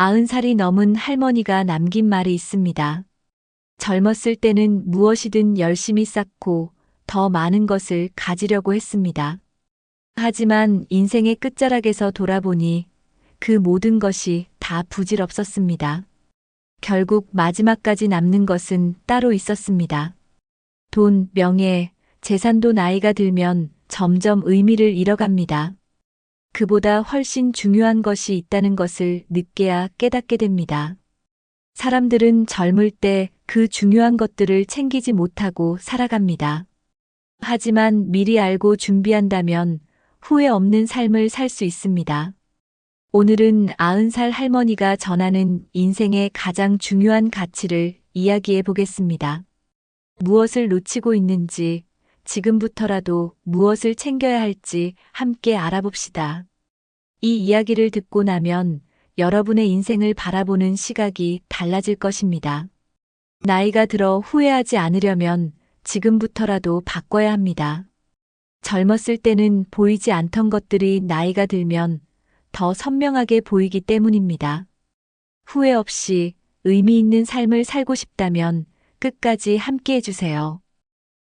90살이 넘은 할머니가 남긴 말이 있습니다. 젊었을 때는 무엇이든 열심히 쌓고 더 많은 것을 가지려고 했습니다. 하지만 인생의 끝자락에서 돌아보니 그 모든 것이 다 부질없었습니다. 결국 마지막까지 남는 것은 따로 있었습니다. 돈, 명예, 재산도 나이가 들면 점점 의미를 잃어갑니다. 그보다 훨씬 중요한 것이 있다는 것을 늦게야 깨닫게 됩니다. 사람들은 젊을 때 그 중요한 것들을 챙기지 못하고 살아갑니다. 하지만 미리 알고 준비한다면 후회 없는 삶을 살 수 있습니다. 오늘은 90살 할머니가 전하는 인생의 가장 중요한 가치를 이야기해 보겠습니다. 무엇을 놓치고 있는지, 지금부터라도 무엇을 챙겨야 할지 함께 알아봅시다. 이 이야기를 듣고 나면 여러분의 인생을 바라보는 시각이 달라질 것입니다. 나이가 들어 후회하지 않으려면 지금부터라도 바꿔야 합니다. 젊었을 때는 보이지 않던 것들이 나이가 들면 더 선명하게 보이기 때문입니다. 후회 없이 의미 있는 삶을 살고 싶다면 끝까지 함께 해주세요.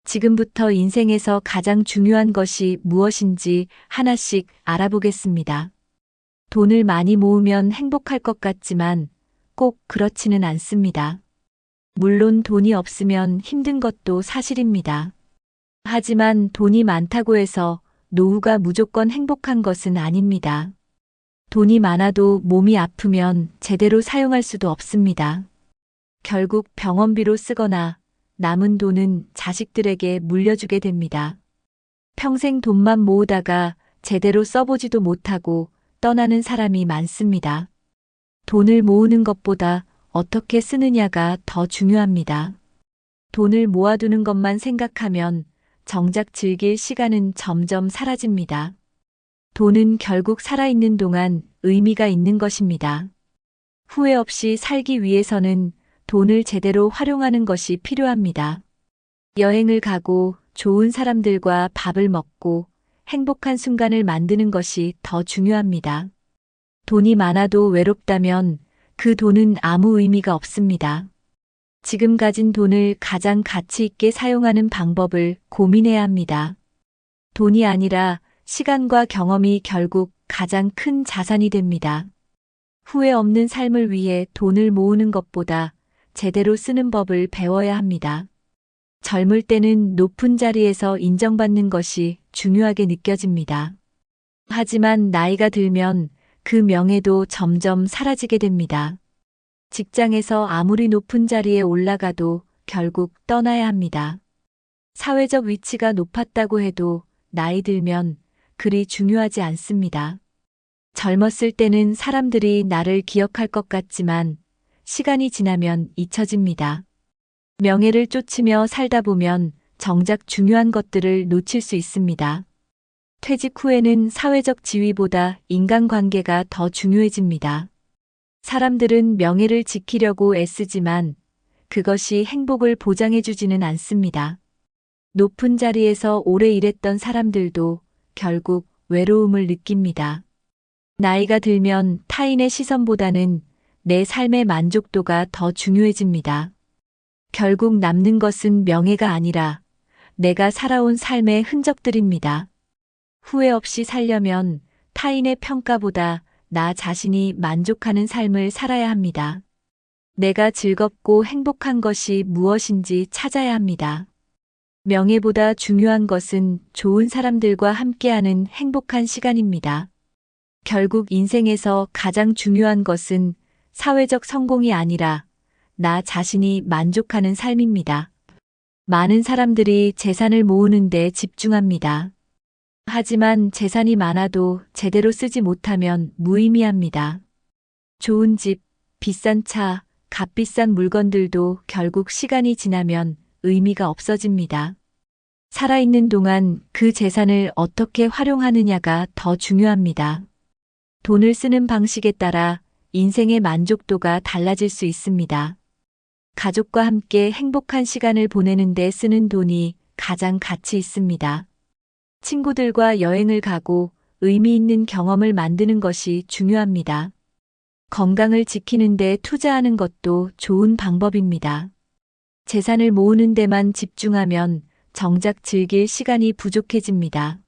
지금부터 인생에서 가장 중요한 것이 무엇인지 하나씩 알아보겠습니다. 돈을 많이 모으면 행복할 것 같지만 꼭 그렇지는 않습니다. 물론 돈이 없으면 힘든 것도 사실입니다. 하지만 돈이 많다고 해서 노후가 무조건 행복한 것은 아닙니다. 돈이 많아도 몸이 아프면 제대로 사용할 수도 없습니다. 결국 병원비로 쓰거나 남은 돈은 자식들에게 물려주게 됩니다. 평생 돈만 모으다가 제대로 써보지도 못하고 떠나는 사람이 많습니다. 돈을 모으는 것보다 어떻게 쓰느냐가 더 중요합니다. 돈을 모아두는 것만 생각하면 정작 즐길 시간은 점점 사라집니다. 돈은 결국 살아있는 동안 의미가 있는 것입니다. 후회 없이 살기 위해서는 돈을 제대로 활용하는 것이 필요합니다. 여행을 가고 좋은 사람들과 밥을 먹고 행복한 순간을 만드는 것이 더 중요합니다. 돈이 많아도 외롭다면 그 돈은 아무 의미가 없습니다. 지금 가진 돈을 가장 가치 있게 사용하는 방법을 고민해야 합니다. 돈이 아니라 시간과 경험이 결국 가장 큰 자산이 됩니다. 후회 없는 삶을 위해 돈을 모으는 것보다 제대로 쓰는 법을 배워야 합니다. 젊을 때는 높은 자리에서 인정받는 것이 중요하게 느껴집니다. 하지만 나이가 들면 그 명예도 점점 사라지게 됩니다. 직장에서 아무리 높은 자리에 올라가도 결국 떠나야 합니다. 사회적 위치가 높았다고 해도 나이 들면 그리 중요하지 않습니다. 젊었을 때는 사람들이 나를 기억할 것 같지만 시간이 지나면 잊혀집니다. 명예를 쫓으며 살다 보면 정작 중요한 것들을 놓칠 수 있습니다. 퇴직 후에는 사회적 지위보다 인간관계가 더 중요해집니다. 사람들은 명예를 지키려고 애쓰지만 그것이 행복을 보장해주지는 않습니다. 높은 자리에서 오래 일했던 사람들도 결국 외로움을 느낍니다. 나이가 들면 타인의 시선보다는 내 삶의 만족도가 더 중요해집니다. 결국 남는 것은 명예가 아니라 내가 살아온 삶의 흔적들입니다. 후회 없이 살려면 타인의 평가보다 나 자신이 만족하는 삶을 살아야 합니다. 내가 즐겁고 행복한 것이 무엇인지 찾아야 합니다. 명예보다 중요한 것은 좋은 사람들과 함께하는 행복한 시간입니다. 결국 인생에서 가장 중요한 것은 사회적 성공이 아니라 나 자신이 만족하는 삶입니다. 많은 사람들이 재산을 모으는 데 집중합니다. 하지만 재산이 많아도 제대로 쓰지 못하면 무의미합니다. 좋은 집, 비싼 차, 값비싼 물건들도 결국 시간이 지나면 의미가 없어집니다. 살아있는 동안 그 재산을 어떻게 활용하느냐가 더 중요합니다. 돈을 쓰는 방식에 따라 인생의 만족도가 달라질 수 있습니다. 가족과 함께 행복한 시간을 보내는 데 쓰는 돈이 가장 가치 있습니다. 친구들과 여행을 가고 의미 있는 경험을 만드는 것이 중요합니다. 건강을 지키는 데 투자하는 것도 좋은 방법입니다. 재산을 모으는 데만 집중하면 정작 즐길 시간이 부족해집니다.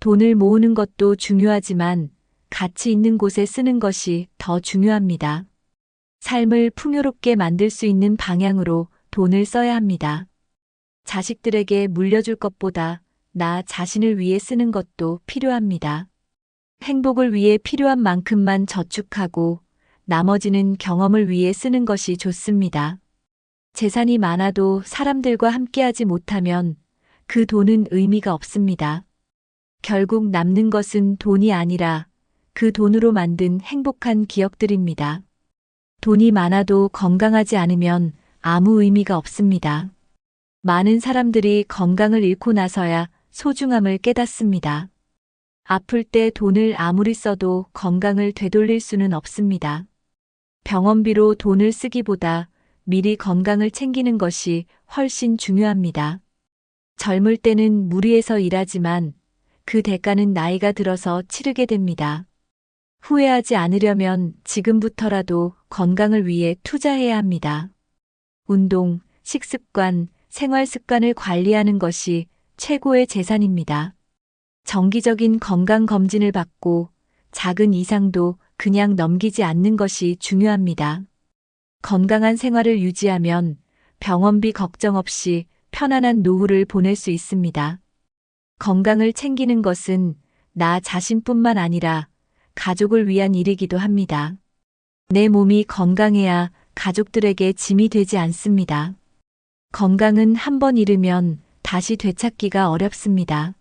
돈을 모으는 것도 중요하지만 가치 있는 곳에 쓰는 것이 더 중요합니다. 삶을 풍요롭게 만들 수 있는 방향으로 돈을 써야 합니다. 자식들에게 물려줄 것보다 나 자신을 위해 쓰는 것도 필요합니다. 행복을 위해 필요한 만큼만 저축하고 나머지는 경험을 위해 쓰는 것이 좋습니다. 재산이 많아도 사람들과 함께하지 못하면 그 돈은 의미가 없습니다. 결국 남는 것은 돈이 아니라 그 돈으로 만든 행복한 기억들입니다. 돈이 많아도 건강하지 않으면 아무 의미가 없습니다. 많은 사람들이 건강을 잃고 나서야 소중함을 깨닫습니다. 아플 때 돈을 아무리 써도 건강을 되돌릴 수는 없습니다. 병원비로 돈을 쓰기보다 미리 건강을 챙기는 것이 훨씬 중요합니다. 젊을 때는 무리해서 일하지만 그 대가는 나이가 들어서 치르게 됩니다. 후회하지 않으려면 지금부터라도 건강을 위해 투자해야 합니다. 운동, 식습관, 생활 습관을 관리하는 것이 최고의 재산입니다. 정기적인 건강 검진을 받고 작은 이상도 그냥 넘기지 않는 것이 중요합니다. 건강한 생활을 유지하면 병원비 걱정 없이 편안한 노후를 보낼 수 있습니다. 건강을 챙기는 것은 나 자신뿐만 아니라 가족을 위한 일이기도 합니다. 내 몸이 건강해야 가족들에게 짐이 되지 않습니다. 건강은 한 번 잃으면 다시 되찾기가 어렵습니다.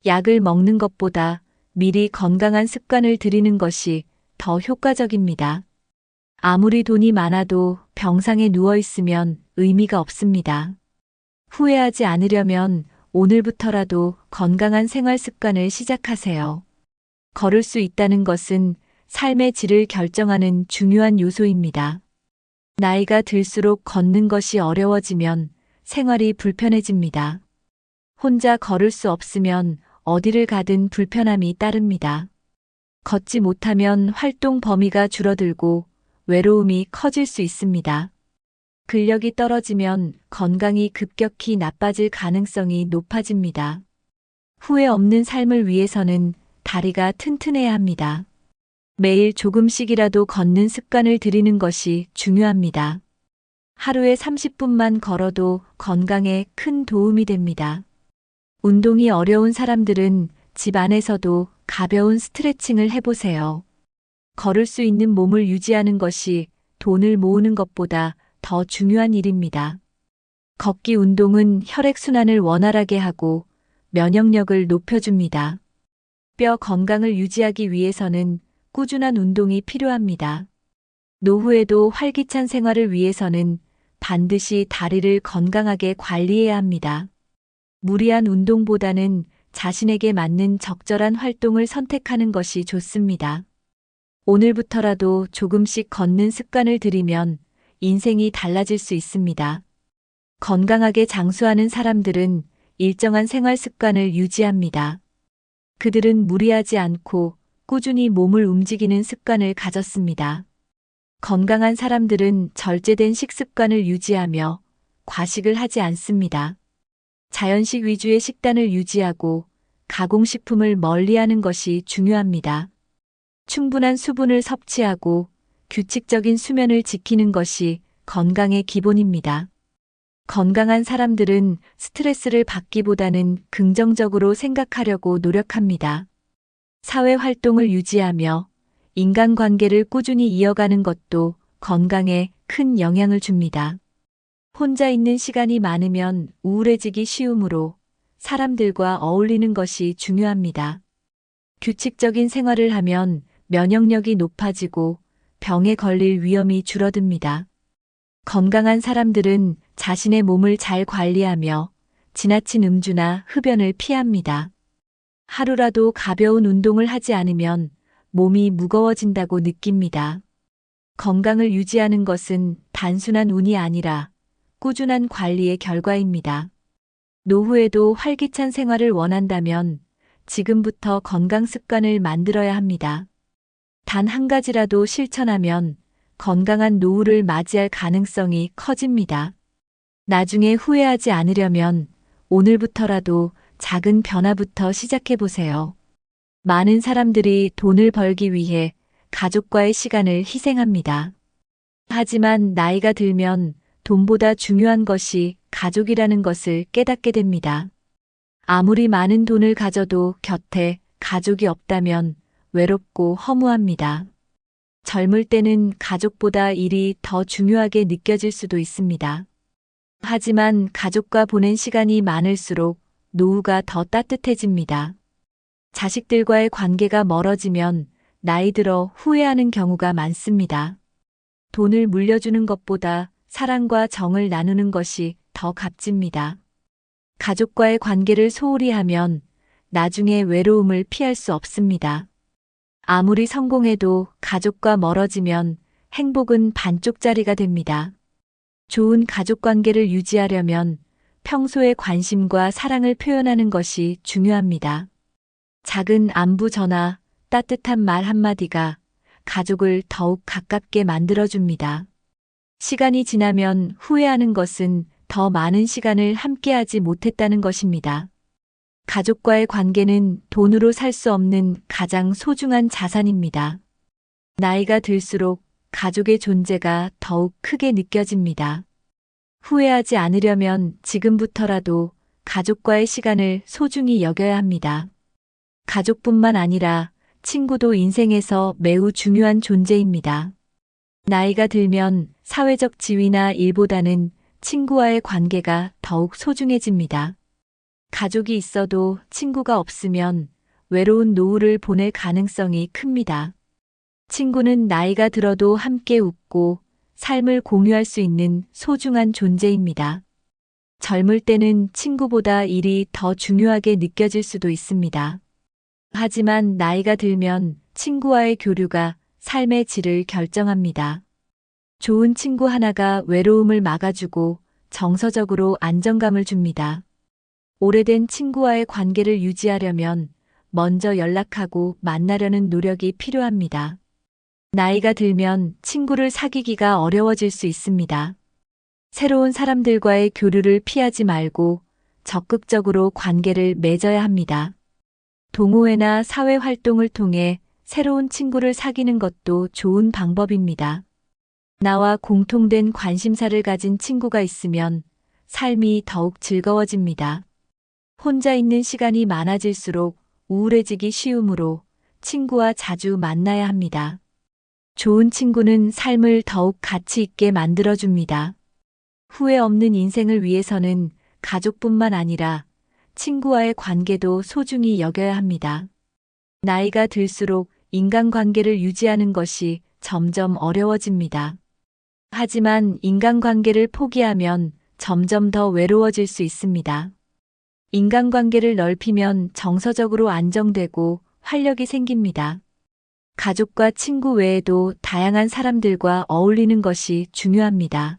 약을 먹는 것보다 미리 건강한 습관을 들이는 것이 더 효과적입니다. 아무리 돈이 많아도 병상에 누워 있으면 의미가 없습니다. 후회하지 않으려면 오늘부터라도 건강한 생활 습관을 시작하세요. 걸을 수 있다는 것은 삶의 질을 결정하는 중요한 요소입니다. 나이가 들수록 걷는 것이 어려워지면 생활이 불편해집니다. 혼자 걸을 수 없으면 어디를 가든 불편함이 따릅니다. 걷지 못하면 활동 범위가 줄어들고 외로움이 커질 수 있습니다. 근력이 떨어지면 건강이 급격히 나빠질 가능성이 높아집니다. 후회 없는 삶을 위해서는 다리가 튼튼해야 합니다. 매일 조금씩이라도 걷는 습관을 들이는 것이 중요합니다. 하루에 30분만 걸어도 건강에 큰 도움이 됩니다. 운동이 어려운 사람들은 집 안에서도 가벼운 스트레칭을 해보세요. 걸을 수 있는 몸을 유지하는 것이 돈을 모으는 것보다 더 중요한 일입니다. 걷기 운동은 혈액순환을 원활하게 하고 면역력을 높여줍니다. 뼈 건강을 유지하기 위해서는 꾸준한 운동이 필요합니다. 노후에도 활기찬 생활을 위해서는 반드시 다리를 건강하게 관리해야 합니다. 무리한 운동보다는 자신에게 맞는 적절한 활동을 선택하는 것이 좋습니다. 오늘부터라도 조금씩 걷는 습관을 들이면 인생이 달라질 수 있습니다. 건강하게 장수하는 사람들은 일정한 생활 습관을 유지합니다. 그들은 무리하지 않고 꾸준히 몸을 움직이는 습관을 가졌습니다. 건강한 사람들은 절제된 식습관을 유지하며 과식을 하지 않습니다. 자연식 위주의 식단을 유지하고 가공식품을 멀리하는 것이 중요합니다. 충분한 수분을 섭취하고 규칙적인 수면을 지키는 것이 건강의 기본입니다. 건강한 사람들은 스트레스를 받기보다는 긍정적으로 생각하려고 노력합니다. 사회 활동을 유지하며 인간관계를 꾸준히 이어가는 것도 건강에 큰 영향을 줍니다. 혼자 있는 시간이 많으면 우울해지기 쉬우므로 사람들과 어울리는 것이 중요합니다. 규칙적인 생활을 하면 면역력이 높아지고 병에 걸릴 위험이 줄어듭니다. 건강한 사람들은 자신의 몸을 잘 관리하며 지나친 음주나 흡연을 피합니다. 하루라도 가벼운 운동을 하지 않으면 몸이 무거워진다고 느낍니다. 건강을 유지하는 것은 단순한 운이 아니라 꾸준한 관리의 결과입니다. 노후에도 활기찬 생활을 원한다면 지금부터 건강 습관을 만들어야 합니다. 단 한 가지라도 실천하면 건강한 노후를 맞이할 가능성이 커집니다. 나중에 후회하지 않으려면 오늘부터라도 작은 변화부터 시작해 보세요. 많은 사람들이 돈을 벌기 위해 가족과의 시간을 희생합니다. 하지만 나이가 들면 돈보다 중요한 것이 가족이라는 것을 깨닫게 됩니다. 아무리 많은 돈을 가져도 곁에 가족이 없다면 외롭고 허무합니다. 젊을 때는 가족보다 일이 더 중요하게 느껴질 수도 있습니다. 하지만 가족과 보낸 시간이 많을수록 노후가 더 따뜻해집니다. 자식들과의 관계가 멀어지면 나이 들어 후회하는 경우가 많습니다. 돈을 물려주는 것보다 사랑과 정을 나누는 것이 더 값집니다. 가족과의 관계를 소홀히 하면 나중에 외로움을 피할 수 없습니다. 아무리 성공해도 가족과 멀어지면 행복은 반쪽짜리가 됩니다. 좋은 가족 관계를 유지하려면 평소에 관심과 사랑을 표현하는 것이 중요합니다. 작은 안부 전화, 따뜻한 말 한마디가 가족을 더욱 가깝게 만들어줍니다. 시간이 지나면 후회하는 것은 더 많은 시간을 함께하지 못했다는 것입니다. 가족과의 관계는 돈으로 살 수 없는 가장 소중한 자산입니다. 나이가 들수록 가족의 존재가 더욱 크게 느껴집니다. 후회하지 않으려면 지금부터라도 가족과의 시간을 소중히 여겨야 합니다. 가족뿐만 아니라 친구도 인생에서 매우 중요한 존재입니다. 나이가 들면 사회적 지위나 일보다는 친구와의 관계가 더욱 소중해집니다. 가족이 있어도 친구가 없으면 외로운 노후를 보낼 가능성이 큽니다. 친구는 나이가 들어도 함께 웃고 삶을 공유할 수 있는 소중한 존재입니다. 젊을 때는 친구보다 일이 더 중요하게 느껴질 수도 있습니다. 하지만 나이가 들면 친구와의 교류가 삶의 질을 결정합니다. 좋은 친구 하나가 외로움을 막아주고 정서적으로 안정감을 줍니다. 오래된 친구와의 관계를 유지하려면 먼저 연락하고 만나려는 노력이 필요합니다. 나이가 들면 친구를 사귀기가 어려워질 수 있습니다. 새로운 사람들과의 교류를 피하지 말고 적극적으로 관계를 맺어야 합니다. 동호회나 사회 활동을 통해 새로운 친구를 사귀는 것도 좋은 방법입니다. 나와 공통된 관심사를 가진 친구가 있으면 삶이 더욱 즐거워집니다. 혼자 있는 시간이 많아질수록 우울해지기 쉬우므로 친구와 자주 만나야 합니다. 좋은 친구는 삶을 더욱 가치 있게 만들어줍니다. 후회 없는 인생을 위해서는 가족뿐만 아니라 친구와의 관계도 소중히 여겨야 합니다. 나이가 들수록 인간관계를 유지하는 것이 점점 어려워집니다. 하지만 인간관계를 포기하면 점점 더 외로워질 수 있습니다. 인간관계를 넓히면 정서적으로 안정되고 활력이 생깁니다. 가족과 친구 외에도 다양한 사람들과 어울리는 것이 중요합니다.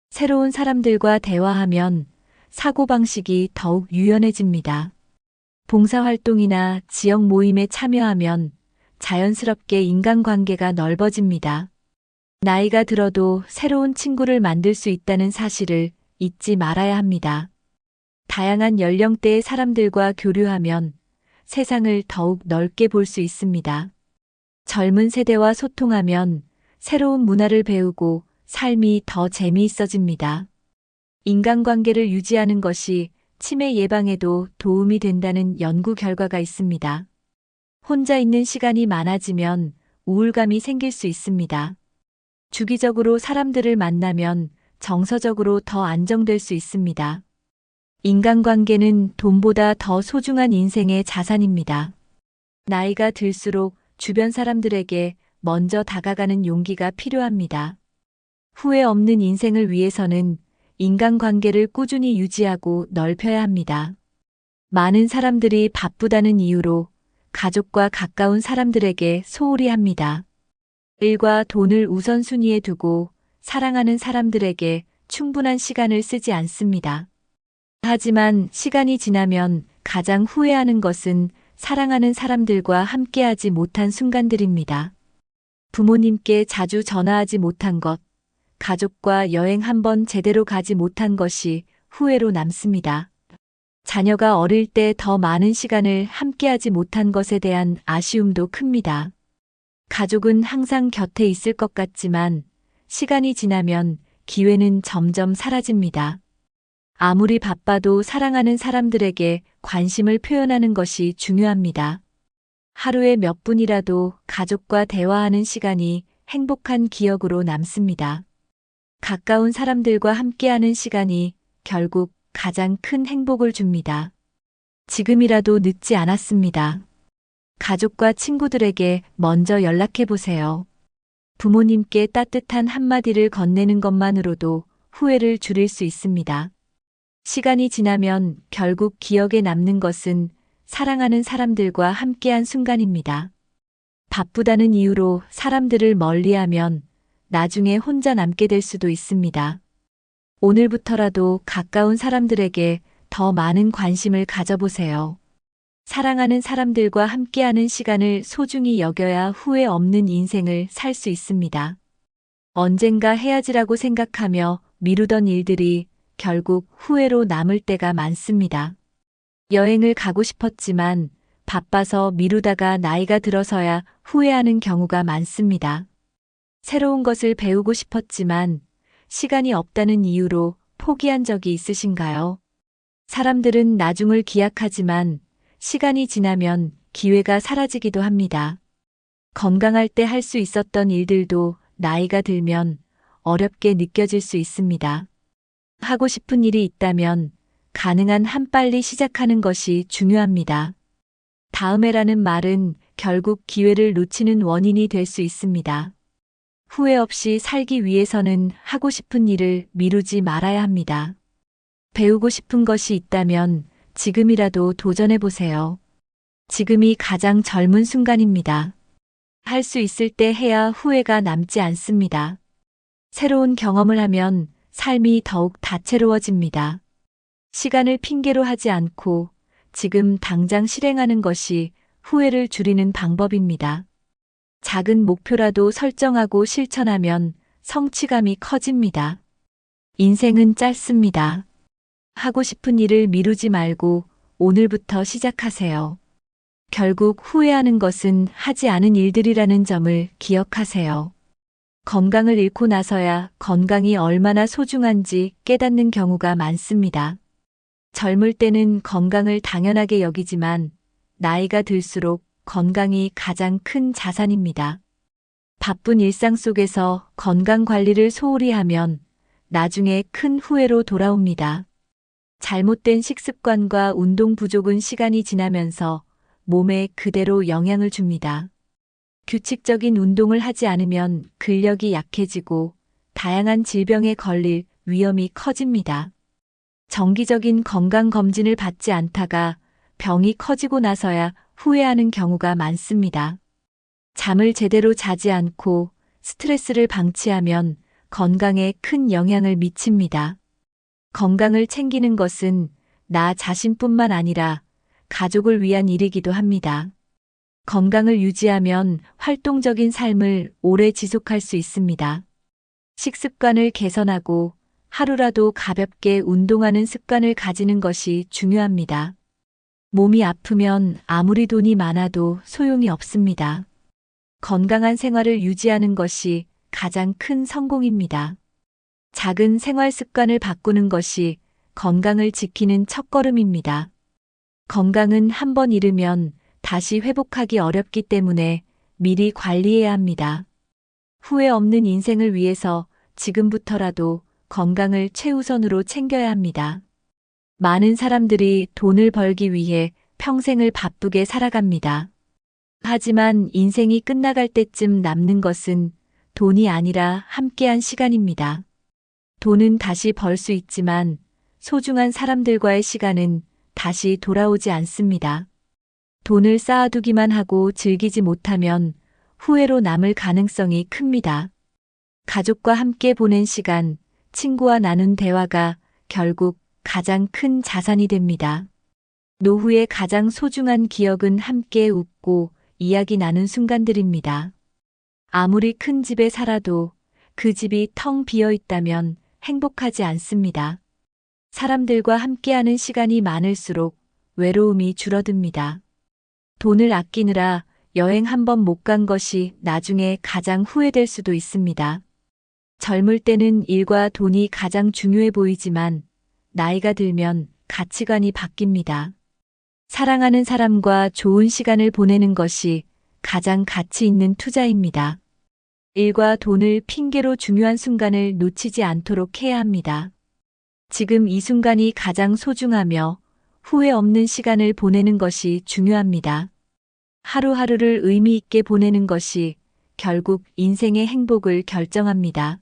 새로운 사람들과 대화하면 사고방식이 더욱 유연해집니다. 봉사활동이나 지역 모임에 참여하면 자연스럽게 인간관계가 넓어집니다. 나이가 들어도 새로운 친구를 만들 수 있다는 사실을 잊지 말아야 합니다. 다양한 연령대의 사람들과 교류하면 세상을 더욱 넓게 볼 수 있습니다. 젊은 세대와 소통하면 새로운 문화를 배우고 삶이 더 재미있어집니다. 인간관계를 유지하는 것이 치매 예방에도 도움이 된다는 연구 결과가 있습니다. 혼자 있는 시간이 많아지면 우울감이 생길 수 있습니다. 주기적으로 사람들을 만나면 정서적으로 더 안정될 수 있습니다. 인간관계는 돈보다 더 소중한 인생의 자산입니다. 나이가 들수록 주변 사람들에게 먼저 다가가는 용기가 필요합니다. 후회 없는 인생을 위해서는 인간관계를 꾸준히 유지하고 넓혀야 합니다. 많은 사람들이 바쁘다는 이유로 가족과 가까운 사람들에게 소홀히 합니다. 일과 돈을 우선순위에 두고 사랑하는 사람들에게 충분한 시간을 쓰지 않습니다. 하지만 시간이 지나면 가장 후회하는 것은 사랑하는 사람들과 함께하지 못한 순간들입니다. 부모님께 자주 전화하지 못한 것, 가족과 여행 한번 제대로 가지 못한 것이 후회로 남습니다. 자녀가 어릴 때 더 많은 시간을 함께하지 못한 것에 대한 아쉬움도 큽니다. 가족은 항상 곁에 있을 것 같지만 시간이 지나면 기회는 점점 사라집니다. 아무리 바빠도 사랑하는 사람들에게 관심을 표현하는 것이 중요합니다. 하루에 몇 분이라도 가족과 대화하는 시간이 행복한 기억으로 남습니다. 가까운 사람들과 함께하는 시간이 결국 가장 큰 행복을 줍니다. 지금이라도 늦지 않았습니다. 가족과 친구들에게 먼저 연락해 보세요. 부모님께 따뜻한 한마디를 건네는 것만으로도 후회를 줄일 수 있습니다. 시간이 지나면 결국 기억에 남는 것은 사랑하는 사람들과 함께한 순간입니다. 바쁘다는 이유로 사람들을 멀리하면 나중에 혼자 남게 될 수도 있습니다. 오늘부터라도 가까운 사람들에게 더 많은 관심을 가져보세요. 사랑하는 사람들과 함께하는 시간을 소중히 여겨야 후회 없는 인생을 살 수 있습니다. 언젠가 해야지라고 생각하며 미루던 일들이 결국 후회로 남을 때가 많습니다. 여행을 가고 싶었지만 바빠서 미루다가 나이가 들어서야 후회하는 경우가 많습니다. 새로운 것을 배우고 싶었지만 시간이 없다는 이유로 포기한 적이 있으신가요? 사람들은 나중을 기약하지만 시간이 지나면 기회가 사라지기도 합니다. 건강할 때 할 수 있었던 일들도 나이가 들면 어렵게 느껴질 수 있습니다. 하고 싶은 일이 있다면 가능한 한 빨리 시작하는 것이 중요합니다. 다음에라는 말은 결국 기회를 놓치는 원인이 될 수 있습니다. 후회 없이 살기 위해서는 하고 싶은 일을 미루지 말아야 합니다. 배우고 싶은 것이 있다면 지금이라도 도전해 보세요. 지금이 가장 젊은 순간입니다. 할 수 있을 때 해야 후회가 남지 않습니다. 새로운 경험을 하면 삶이 더욱 다채로워집니다. 시간을 핑계로 하지 않고 지금 당장 실행하는 것이 후회를 줄이는 방법입니다. 작은 목표라도 설정하고 실천하면 성취감이 커집니다. 인생은 짧습니다. 하고 싶은 일을 미루지 말고 오늘부터 시작하세요. 결국 후회하는 것은 하지 않은 일들이라는 점을 기억하세요. 건강을 잃고 나서야 건강이 얼마나 소중한지 깨닫는 경우가 많습니다. 젊을 때는 건강을 당연하게 여기지만 나이가 들수록 건강이 가장 큰 자산입니다. 바쁜 일상 속에서 건강 관리를 소홀히 하면 나중에 큰 후회로 돌아옵니다. 잘못된 식습관과 운동 부족은 시간이 지나면서 몸에 그대로 영향을 줍니다. 규칙적인 운동을 하지 않으면 근력이 약해지고 다양한 질병에 걸릴 위험이 커집니다. 정기적인 건강검진을 받지 않다가 병이 커지고 나서야 후회하는 경우가 많습니다. 잠을 제대로 자지 않고 스트레스를 방치하면 건강에 큰 영향을 미칩니다. 건강을 챙기는 것은 나 자신뿐만 아니라 가족을 위한 일이기도 합니다. 건강을 유지하면 활동적인 삶을 오래 지속할 수 있습니다. 식습관을 개선하고 하루라도 가볍게 운동하는 습관을 가지는 것이 중요합니다. 몸이 아프면 아무리 돈이 많아도 소용이 없습니다. 건강한 생활을 유지하는 것이 가장 큰 성공입니다. 작은 생활 습관을 바꾸는 것이 건강을 지키는 첫걸음입니다. 건강은 한 번 잃으면 다시 회복하기 어렵기 때문에 미리 관리해야 합니다. 후회 없는 인생을 위해서 지금부터라도 건강을 최우선으로 챙겨야 합니다. 많은 사람들이 돈을 벌기 위해 평생을 바쁘게 살아갑니다. 하지만 인생이 끝나갈 때쯤 남는 것은 돈이 아니라 함께한 시간입니다. 돈은 다시 벌 수 있지만 소중한 사람들과의 시간은 다시 돌아오지 않습니다. 돈을 쌓아두기만 하고 즐기지 못하면 후회로 남을 가능성이 큽니다. 가족과 함께 보낸 시간, 친구와 나눈 대화가 결국 가장 큰 자산이 됩니다. 노후의 가장 소중한 기억은 함께 웃고 이야기 나눈 순간들입니다. 아무리 큰 집에 살아도 그 집이 텅 비어 있다면 행복하지 않습니다. 사람들과 함께하는 시간이 많을수록 외로움이 줄어듭니다. 돈을 아끼느라 여행 한 번 못 간 것이 나중에 가장 후회될 수도 있습니다. 젊을 때는 일과 돈이 가장 중요해 보이지만 나이가 들면 가치관이 바뀝니다. 사랑하는 사람과 좋은 시간을 보내는 것이 가장 가치 있는 투자입니다. 일과 돈을 핑계로 중요한 순간을 놓치지 않도록 해야 합니다. 지금 이 순간이 가장 소중하며 후회 없는 시간을 보내는 것이 중요합니다. 하루하루를 의미 있게 보내는 것이 결국 인생의 행복을 결정합니다.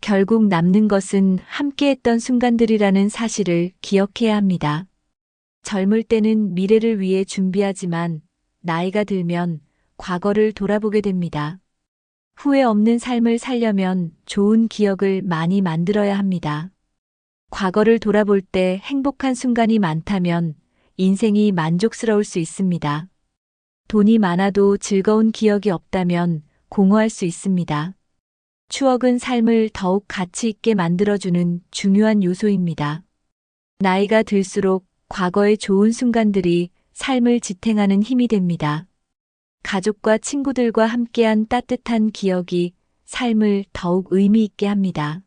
결국 남는 것은 함께했던 순간들이라는 사실을 기억해야 합니다. 젊을 때는 미래를 위해 준비하지만 나이가 들면 과거를 돌아보게 됩니다. 후회 없는 삶을 살려면 좋은 기억을 많이 만들어야 합니다. 과거를 돌아볼 때 행복한 순간이 많다면 인생이 만족스러울 수 있습니다. 돈이 많아도 즐거운 기억이 없다면 공허할 수 있습니다. 추억은 삶을 더욱 가치 있게 만들어주는 중요한 요소입니다. 나이가 들수록 과거의 좋은 순간들이 삶을 지탱하는 힘이 됩니다. 가족과 친구들과 함께한 따뜻한 기억이 삶을 더욱 의미 있게 합니다.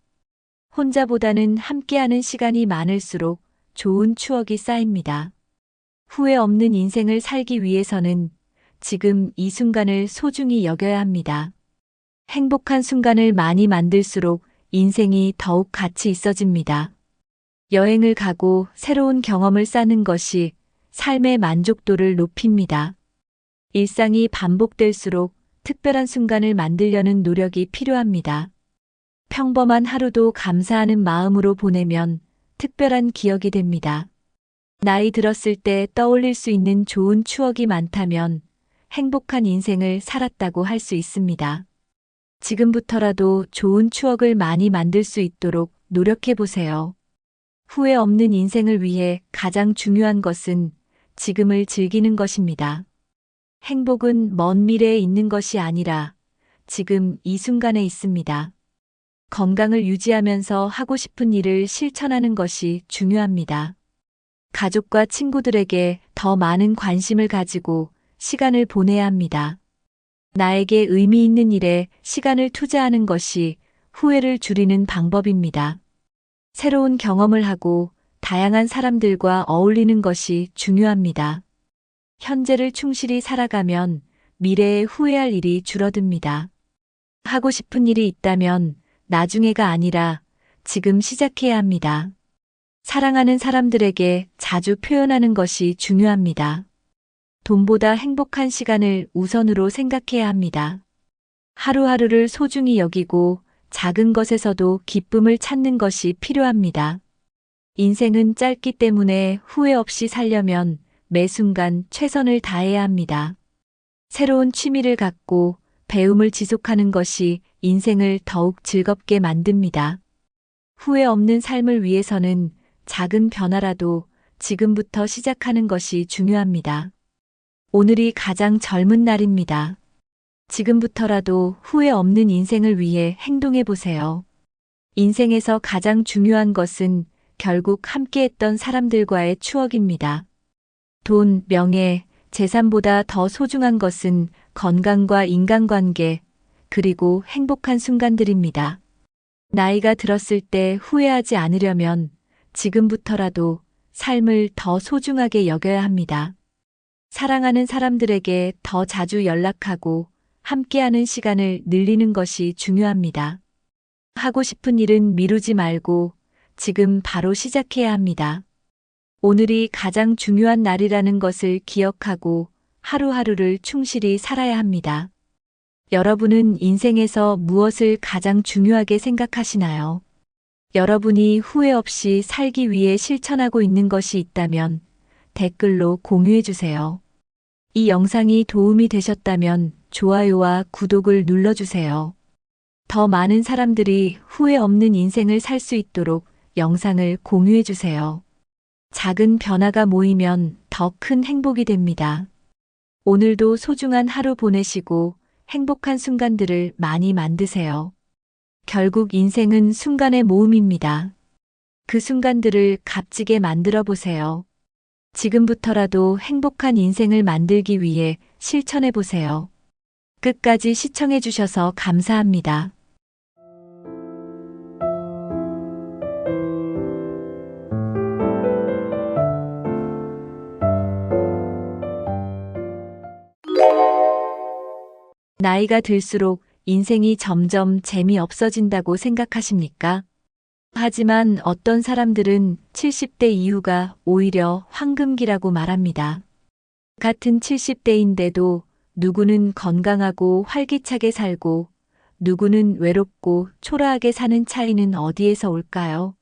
혼자보다는 함께하는 시간이 많을수록 좋은 추억이 쌓입니다. 후회 없는 인생을 살기 위해서는 지금 이 순간을 소중히 여겨야 합니다. 행복한 순간을 많이 만들수록 인생이 더욱 가치 있어집니다. 여행을 가고 새로운 경험을 쌓는 것이 삶의 만족도를 높입니다. 일상이 반복될수록 특별한 순간을 만들려는 노력이 필요합니다. 평범한 하루도 감사하는 마음으로 보내면 특별한 기억이 됩니다. 나이 들었을 때 떠올릴 수 있는 좋은 추억이 많다면 행복한 인생을 살았다고 할 수 있습니다. 지금부터라도 좋은 추억을 많이 만들 수 있도록 노력해 보세요. 후회 없는 인생을 위해 가장 중요한 것은 지금을 즐기는 것입니다. 행복은 먼 미래에 있는 것이 아니라 지금 이 순간에 있습니다. 건강을 유지하면서 하고 싶은 일을 실천하는 것이 중요합니다. 가족과 친구들에게 더 많은 관심을 가지고 시간을 보내야 합니다. 나에게 의미 있는 일에 시간을 투자하는 것이 후회를 줄이는 방법입니다. 새로운 경험을 하고 다양한 사람들과 어울리는 것이 중요합니다. 현재를 충실히 살아가면 미래에 후회할 일이 줄어듭니다. 하고 싶은 일이 있다면 나중에가 아니라 지금 시작해야 합니다. 사랑하는 사람들에게 자주 표현하는 것이 중요합니다. 돈보다 행복한 시간을 우선으로 생각해야 합니다. 하루하루를 소중히 여기고 작은 것에서도 기쁨을 찾는 것이 필요합니다. 인생은 짧기 때문에 후회 없이 살려면 매 순간 최선을 다해야 합니다. 새로운 취미를 갖고 배움을 지속하는 것이 인생을 더욱 즐겁게 만듭니다. 후회 없는 삶을 위해서는 작은 변화라도 지금부터 시작하는 것이 중요합니다. 오늘이 가장 젊은 날입니다. 지금부터라도 후회 없는 인생을 위해 행동해 보세요. 인생에서 가장 중요한 것은 결국 함께했던 사람들과의 추억입니다. 돈, 명예, 재산보다 더 소중한 것은 건강과 인간관계, 그리고 행복한 순간들입니다. 나이가 들었을 때 후회하지 않으려면 지금부터라도 삶을 더 소중하게 여겨야 합니다. 사랑하는 사람들에게 더 자주 연락하고 함께하는 시간을 늘리는 것이 중요합니다. 하고 싶은 일은 미루지 말고 지금 바로 시작해야 합니다. 오늘이 가장 중요한 날이라는 것을 기억하고 하루하루를 충실히 살아야 합니다. 여러분은 인생에서 무엇을 가장 중요하게 생각하시나요? 여러분이 후회 없이 살기 위해 실천하고 있는 것이 있다면 댓글로 공유해 주세요. 이 영상이 도움이 되셨다면 좋아요와 구독을 눌러주세요. 더 많은 사람들이 후회 없는 인생을 살 수 있도록 영상을 공유해 주세요. 작은 변화가 모이면 더 큰 행복이 됩니다. 오늘도 소중한 하루 보내시고 행복한 순간들을 많이 만드세요. 결국 인생은 순간의 모음입니다. 그 순간들을 값지게 만들어 보세요. 지금부터라도 행복한 인생을 만들기 위해 실천해 보세요. 끝까지 시청해 주셔서 감사합니다. 나이가 들수록 인생이 점점 재미없어진다고 생각하십니까? 하지만 어떤 사람들은 70대 이후가 오히려 황금기라고 말합니다. 같은 70대인데도 누구는 건강하고 활기차게 살고 누구는 외롭고 초라하게 사는 차이는 어디에서 올까요?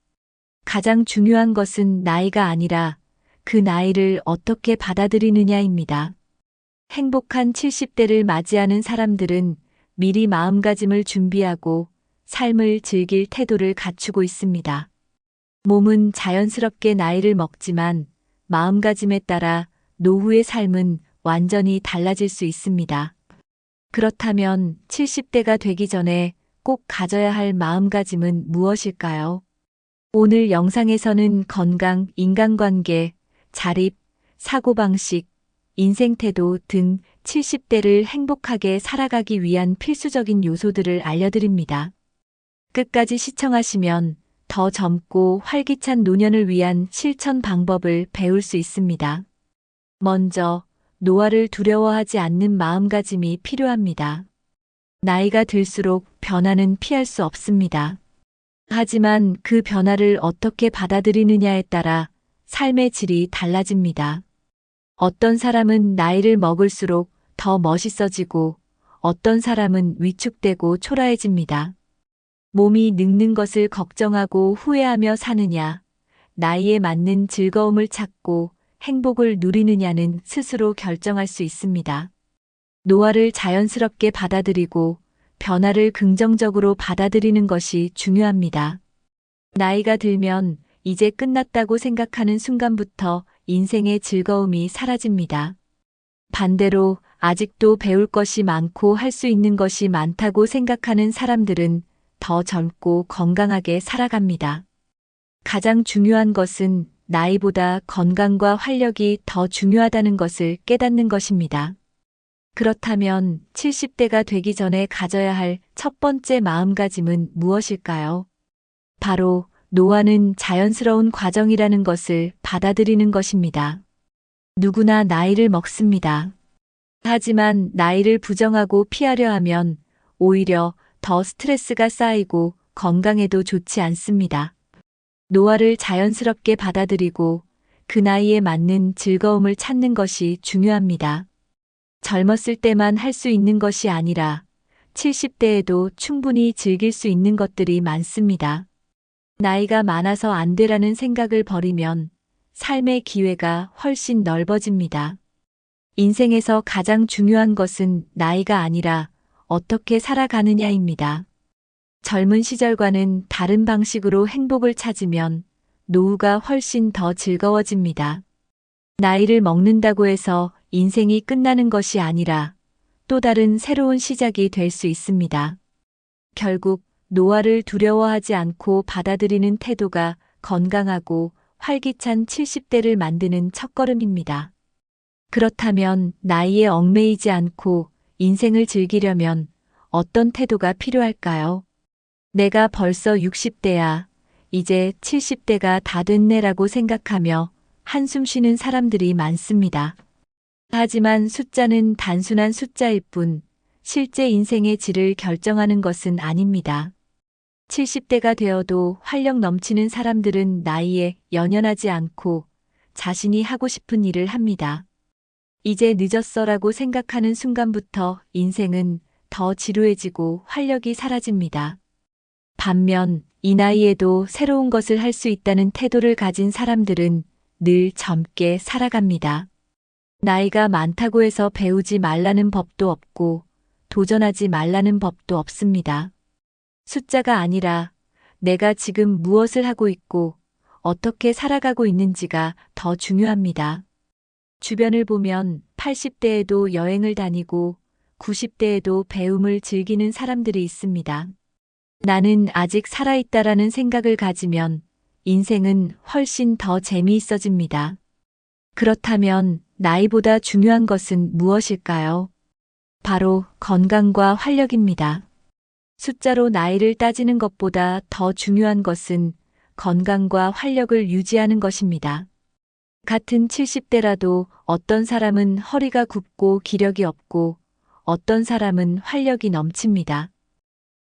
가장 중요한 것은 나이가 아니라 그 나이를 어떻게 받아들이느냐입니다. 행복한 70대를 맞이하는 사람들은 미리 마음가짐을 준비하고 삶을 즐길 태도를 갖추고 있습니다. 몸은 자연스럽게 나이를 먹지만 마음가짐에 따라 노후의 삶은 완전히 달라질 수 있습니다. 그렇다면 70대가 되기 전에 꼭 가져야 할 마음가짐은 무엇일까요? 오늘 영상에서는 건강, 인간관계, 자립, 사고방식, 인생 태도 등 70대를 행복하게 살아가기 위한 필수적인 요소들을 알려드립니다. 끝까지 시청하시면 더 젊고 활기찬 노년을 위한 실천 방법을 배울 수 있습니다. 먼저, 노화를 두려워하지 않는 마음가짐이 필요합니다. 나이가 들수록 변화는 피할 수 없습니다. 하지만 그 변화를 어떻게 받아들이느냐에 따라 삶의 질이 달라집니다. 어떤 사람은 나이를 먹을수록 더 멋있어지고 어떤 사람은 위축되고 초라해집니다. 몸이 늙는 것을 걱정하고 후회하며 사느냐, 나이에 맞는 즐거움을 찾고 행복을 누리느냐는 스스로 결정할 수 있습니다. 노화를 자연스럽게 받아들이고 변화를 긍정적으로 받아들이는 것이 중요합니다. 나이가 들면 이제 끝났다고 생각하는 순간부터 인생의 즐거움이 사라집니다. 반대로 아직도 배울 것이 많고 할 수 있는 것이 많다고 생각하는 사람들은 더 젊고 건강하게 살아갑니다. 가장 중요한 것은 나이보다 건강과 활력이 더 중요하다는 것을 깨닫는 것입니다. 그렇다면 70대가 되기 전에 가져야 할 첫 번째 마음가짐은 무엇일까요? 바로 노화는 자연스러운 과정이라는 것을 받아들이는 것입니다. 누구나 나이를 먹습니다. 하지만 나이를 부정하고 피하려 하면 오히려 더 스트레스가 쌓이고 건강에도 좋지 않습니다. 노화를 자연스럽게 받아들이고 그 나이에 맞는 즐거움을 찾는 것이 중요합니다. 젊었을 때만 할 수 있는 것이 아니라 70대에도 충분히 즐길 수 있는 것들이 많습니다. 나이가 많아서 안 되라는 생각을 버리면 삶의 기회가 훨씬 넓어집니다. 인생에서 가장 중요한 것은 나이가 아니라 어떻게 살아가느냐입니다. 젊은 시절과는 다른 방식으로 행복을 찾으면 노후가 훨씬 더 즐거워집니다. 나이를 먹는다고 해서 인생이 끝나는 것이 아니라 또 다른 새로운 시작이 될 수 있습니다. 결국 노화를 두려워하지 않고 받아들이는 태도가 건강하고 활기찬 70대를 만드는 첫걸음입니다. 그렇다면 나이에 얽매이지 않고 인생을 즐기려면 어떤 태도가 필요할까요? 내가 벌써 60대야, 이제 70대가 다 됐네라고 생각하며 한숨 쉬는 사람들이 많습니다. 하지만 숫자는 단순한 숫자일 뿐 실제 인생의 질을 결정하는 것은 아닙니다. 70대가 되어도 활력 넘치는 사람들은 나이에 연연하지 않고 자신이 하고 싶은 일을 합니다. 이제 늦었어라고 생각하는 순간부터 인생은 더 지루해지고 활력이 사라집니다. 반면 이 나이에도 새로운 것을 할 수 있다는 태도를 가진 사람들은 늘 젊게 살아갑니다. 나이가 많다고 해서 배우지 말라는 법도 없고 도전하지 말라는 법도 없습니다. 숫자가 아니라 내가 지금 무엇을 하고 있고 어떻게 살아가고 있는지가 더 중요합니다. 주변을 보면 80대에도 여행을 다니고 90대에도 배움을 즐기는 사람들이 있습니다. 나는 아직 살아있다라는 생각을 가지면 인생은 훨씬 더 재미있어집니다. 그렇다면 나이보다 중요한 것은 무엇일까요? 바로 건강과 활력입니다. 숫자로 나이를 따지는 것보다 더 중요한 것은 건강과 활력을 유지하는 것입니다. 같은 70대라도 어떤 사람은 허리가 굽고 기력이 없고 어떤 사람은 활력이 넘칩니다.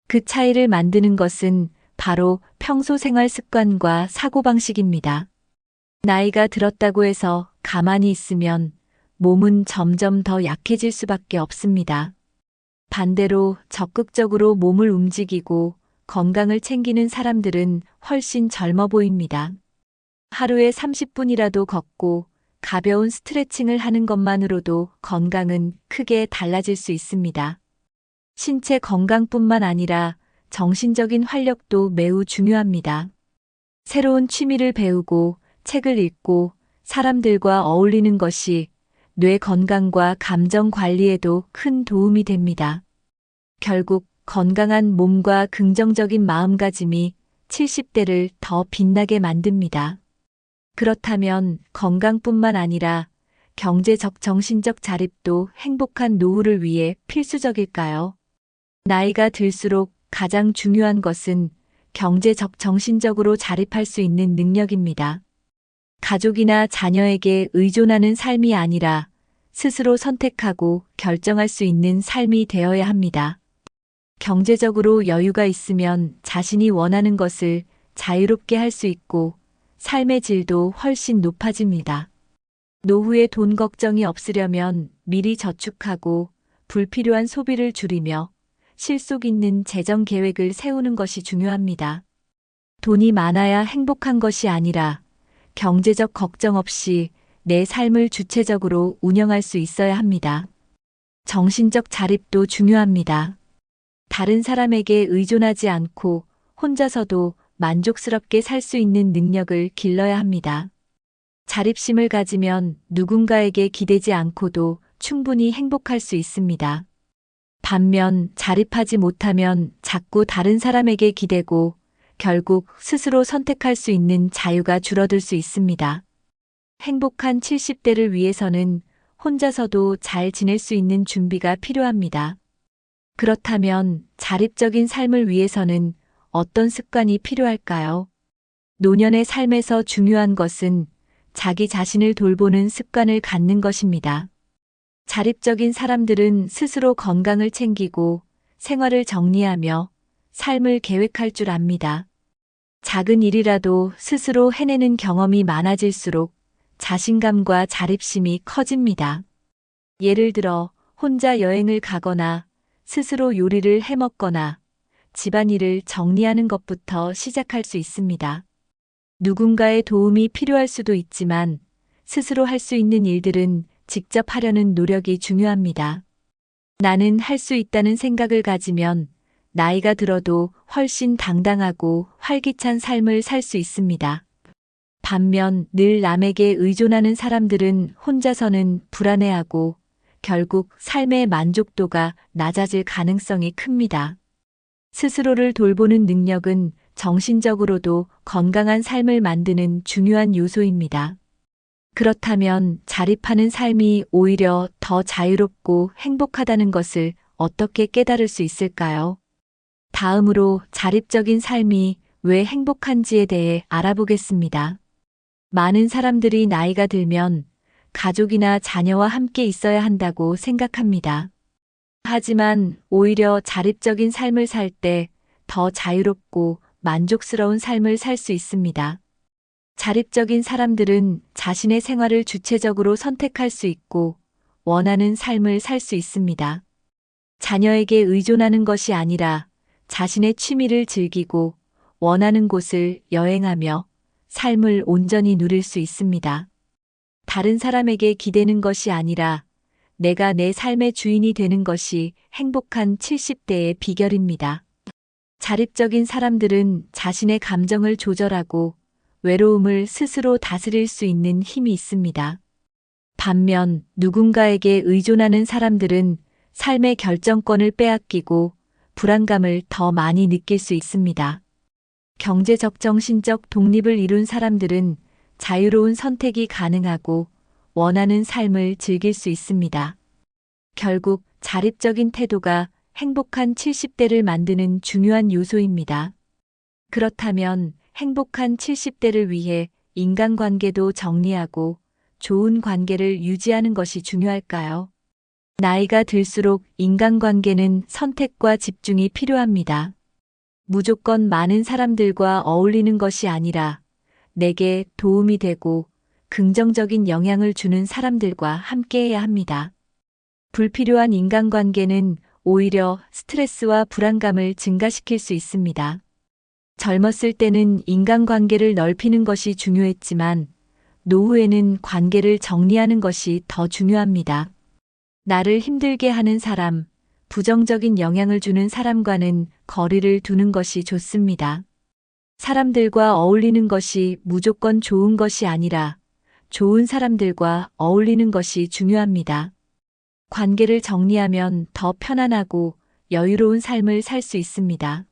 그 차이를 만드는 것은 바로 평소 생활 습관과 사고방식입니다. 나이가 들었다고 해서 가만히 있으면 몸은 점점 더 약해질 수밖에 없습니다. 반대로 적극적으로 몸을 움직이고 건강을 챙기는 사람들은 훨씬 젊어 보입니다. 하루에 30분이라도 걷고 가벼운 스트레칭을 하는 것만으로도 건강은 크게 달라질 수 있습니다. 신체 건강뿐만 아니라 정신적인 활력도 매우 중요합니다. 새로운 취미를 배우고 책을 읽고 사람들과 어울리는 것이 뇌 건강과 감정 관리에도 큰 도움이 됩니다. 결국 건강한 몸과 긍정적인 마음가짐이 70대를 더 빛나게 만듭니다. 그렇다면 건강뿐만 아니라 경제적 정신적 자립도 행복한 노후를 위해 필수적일까요? 나이가 들수록 가장 중요한 것은 경제적 정신적으로 자립할 수 있는 능력입니다. 가족이나 자녀에게 의존하는 삶이 아니라 스스로 선택하고 결정할 수 있는 삶이 되어야 합니다. 경제적으로 여유가 있으면 자신이 원하는 것을 자유롭게 할 수 있고 삶의 질도 훨씬 높아집니다. 노후에 돈 걱정이 없으려면 미리 저축하고 불필요한 소비를 줄이며 실속 있는 재정 계획을 세우는 것이 중요합니다. 돈이 많아야 행복한 것이 아니라 경제적 걱정 없이 내 삶을 주체적으로 운영할 수 있어야 합니다. 정신적 자립도 중요합니다. 다른 사람에게 의존하지 않고 혼자서도 만족스럽게 살 수 있는 능력을 길러야 합니다. 자립심을 가지면 누군가에게 기대지 않고도 충분히 행복할 수 있습니다. 반면 자립하지 못하면 자꾸 다른 사람에게 기대고 결국 스스로 선택할 수 있는 자유가 줄어들 수 있습니다. 행복한 70대를 위해서는 혼자서도 잘 지낼 수 있는 준비가 필요합니다. 그렇다면 자립적인 삶을 위해서는 어떤 습관이 필요할까요? 노년의 삶에서 중요한 것은 자기 자신을 돌보는 습관을 갖는 것입니다. 자립적인 사람들은 스스로 건강을 챙기고 생활을 정리하며 삶을 계획할 줄 압니다. 작은 일이라도 스스로 해내는 경험이 많아질수록 자신감과 자립심이 커집니다. 예를 들어 혼자 여행을 가거나 스스로 요리를 해 먹거나 집안일을 정리하는 것부터 시작할 수 있습니다. 누군가의 도움이 필요할 수도 있지만 스스로 할 수 있는 일들은 직접 하려는 노력이 중요합니다. 나는 할 수 있다는 생각을 가지면 나이가 들어도 훨씬 당당하고 활기찬 삶을 살 수 있습니다. 반면 늘 남에게 의존하는 사람들은 혼자서는 불안해하고 결국 삶의 만족도가 낮아질 가능성이 큽니다. 스스로를 돌보는 능력은 정신적으로도 건강한 삶을 만드는 중요한 요소입니다. 그렇다면 자립하는 삶이 오히려 더 자유롭고 행복하다는 것을 어떻게 깨달을 수 있을까요? 다음으로 자립적인 삶이 왜 행복한지에 대해 알아보겠습니다. 많은 사람들이 나이가 들면 가족이나 자녀와 함께 있어야 한다고 생각합니다. 하지만 오히려 자립적인 삶을 살 때 더 자유롭고 만족스러운 삶을 살 수 있습니다. 자립적인 사람들은 자신의 생활을 주체적으로 선택할 수 있고 원하는 삶을 살 수 있습니다. 자녀에게 의존하는 것이 아니라 자신의 취미를 즐기고 원하는 곳을 여행하며 삶을 온전히 누릴 수 있습니다. 다른 사람에게 기대는 것이 아니라 내가 내 삶의 주인이 되는 것이 행복한 70대의 비결입니다. 자립적인 사람들은 자신의 감정을 조절하고 외로움을 스스로 다스릴 수 있는 힘이 있습니다. 반면 누군가에게 의존하는 사람들은 삶의 결정권을 빼앗기고 불안감을 더 많이 느낄 수 있습니다. 경제적, 정신적 독립을 이룬 사람들은 자유로운 선택이 가능하고 원하는 삶을 즐길 수 있습니다. 결국 자립적인 태도가 행복한 70대를 만드는 중요한 요소입니다. 그렇다면 행복한 70대를 위해 인간관계도 정리하고 좋은 관계를 유지하는 것이 중요할까요? 나이가 들수록 인간관계는 선택과 집중이 필요합니다. 무조건 많은 사람들과 어울리는 것이 아니라 내게 도움이 되고 긍정적인 영향을 주는 사람들과 함께해야 합니다. 불필요한 인간관계는 오히려 스트레스와 불안감을 증가시킬 수 있습니다. 젊었을 때는 인간관계를 넓히는 것이 중요했지만 노후에는 관계를 정리하는 것이 더 중요합니다. 나를 힘들게 하는 사람, 부정적인 영향을 주는 사람과는 거리를 두는 것이 좋습니다. 사람들과 어울리는 것이 무조건 좋은 것이 아니라 좋은 사람들과 어울리는 것이 중요합니다. 관계를 정리하면 더 편안하고 여유로운 삶을 살 수 있습니다.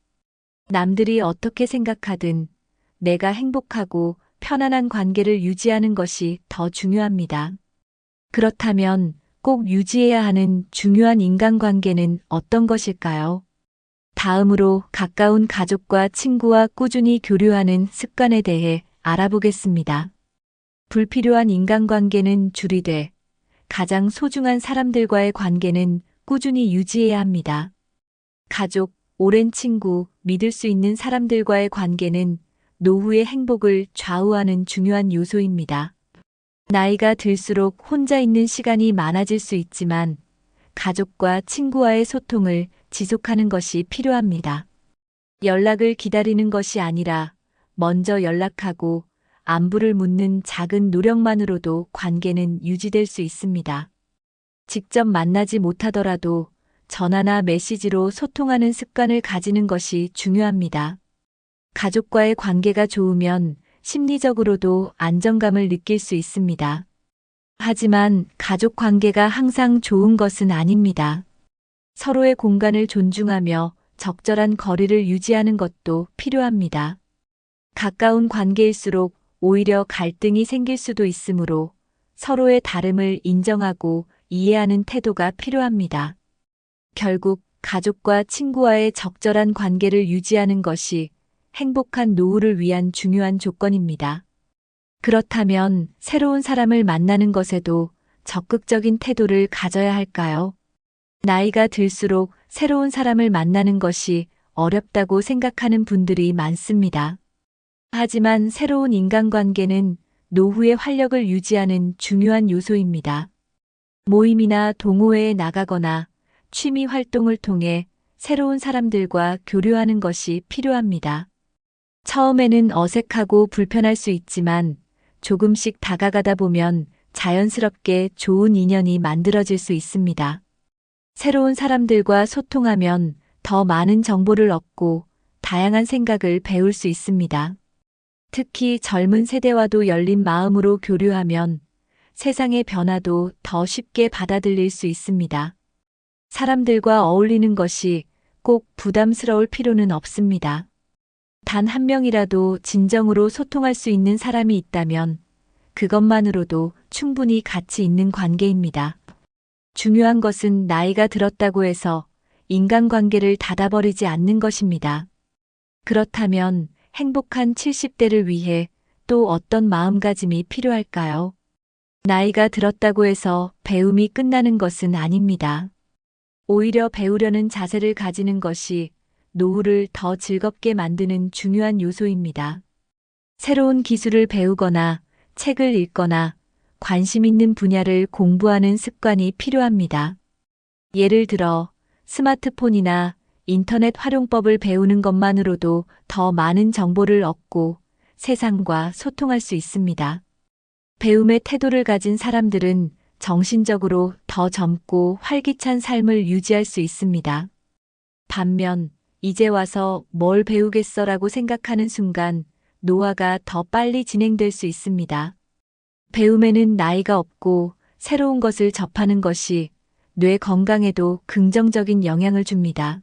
남들이 어떻게 생각하든 내가 행복하고 편안한 관계를 유지하는 것이 더 중요합니다. 그렇다면 꼭 유지해야 하는 중요한 인간관계는 어떤 것일까요? 다음으로 가까운 가족과 친구와 꾸준히 교류하는 습관에 대해 알아보겠습니다. 불필요한 인간관계는 줄이되 가장 소중한 사람들과의 관계는 꾸준히 유지해야 합니다. 가족, 오랜 친구, 믿을 수 있는 사람들과의 관계는 노후의 행복을 좌우하는 중요한 요소입니다. 나이가 들수록 혼자 있는 시간이 많아질 수 있지만 가족과 친구와의 소통을 지속하는 것이 필요합니다. 연락을 기다리는 것이 아니라 먼저 연락하고 안부를 묻는 작은 노력만으로도 관계는 유지될 수 있습니다. 직접 만나지 못하더라도 전화나 메시지로 소통하는 습관을 가지는 것이 중요합니다. 가족과의 관계가 좋으면 심리적으로도 안정감을 느낄 수 있습니다. 하지만 가족 관계가 항상 좋은 것은 아닙니다. 서로의 공간을 존중하며 적절한 거리를 유지하는 것도 필요합니다. 가까운 관계일수록 오히려 갈등이 생길 수도 있으므로 서로의 다름을 인정하고 이해하는 태도가 필요합니다. 결국 가족과 친구와의 적절한 관계를 유지하는 것이 행복한 노후를 위한 중요한 조건입니다. 그렇다면 새로운 사람을 만나는 것에도 적극적인 태도를 가져야 할까요? 나이가 들수록 새로운 사람을 만나는 것이 어렵다고 생각하는 분들이 많습니다. 하지만 새로운 인간관계는 노후의 활력을 유지하는 중요한 요소입니다. 모임이나 동호회에 나가거나 취미 활동을 통해 새로운 사람들과 교류하는 것이 필요합니다. 처음에는 어색하고 불편할 수 있지만 조금씩 다가가다 보면 자연스럽게 좋은 인연이 만들어질 수 있습니다. 새로운 사람들과 소통하면 더 많은 정보를 얻고 다양한 생각을 배울 수 있습니다. 특히 젊은 세대와도 열린 마음으로 교류하면 세상의 변화도 더 쉽게 받아들일 수 있습니다. 사람들과 어울리는 것이 꼭 부담스러울 필요는 없습니다. 단 한 명이라도 진정으로 소통할 수 있는 사람이 있다면 그것만으로도 충분히 가치 있는 관계입니다. 중요한 것은 나이가 들었다고 해서 인간관계를 닫아버리지 않는 것입니다. 그렇다면 행복한 70대를 위해 또 어떤 마음가짐이 필요할까요? 나이가 들었다고 해서 배움이 끝나는 것은 아닙니다. 오히려 배우려는 자세를 가지는 것이 노후를 더 즐겁게 만드는 중요한 요소입니다. 새로운 기술을 배우거나 책을 읽거나 관심 있는 분야를 공부하는 습관이 필요합니다. 예를 들어 스마트폰이나 인터넷 활용법을 배우는 것만으로도 더 많은 정보를 얻고 세상과 소통할 수 있습니다. 배움의 태도를 가진 사람들은 정신적으로 더 젊고 활기찬 삶을 유지할 수 있습니다. 반면 이제 와서 뭘 배우겠어라고 생각하는 순간 노화가 더 빨리 진행될 수 있습니다. 배움에는 나이가 없고 새로운 것을 접하는 것이 뇌 건강에도 긍정적인 영향을 줍니다.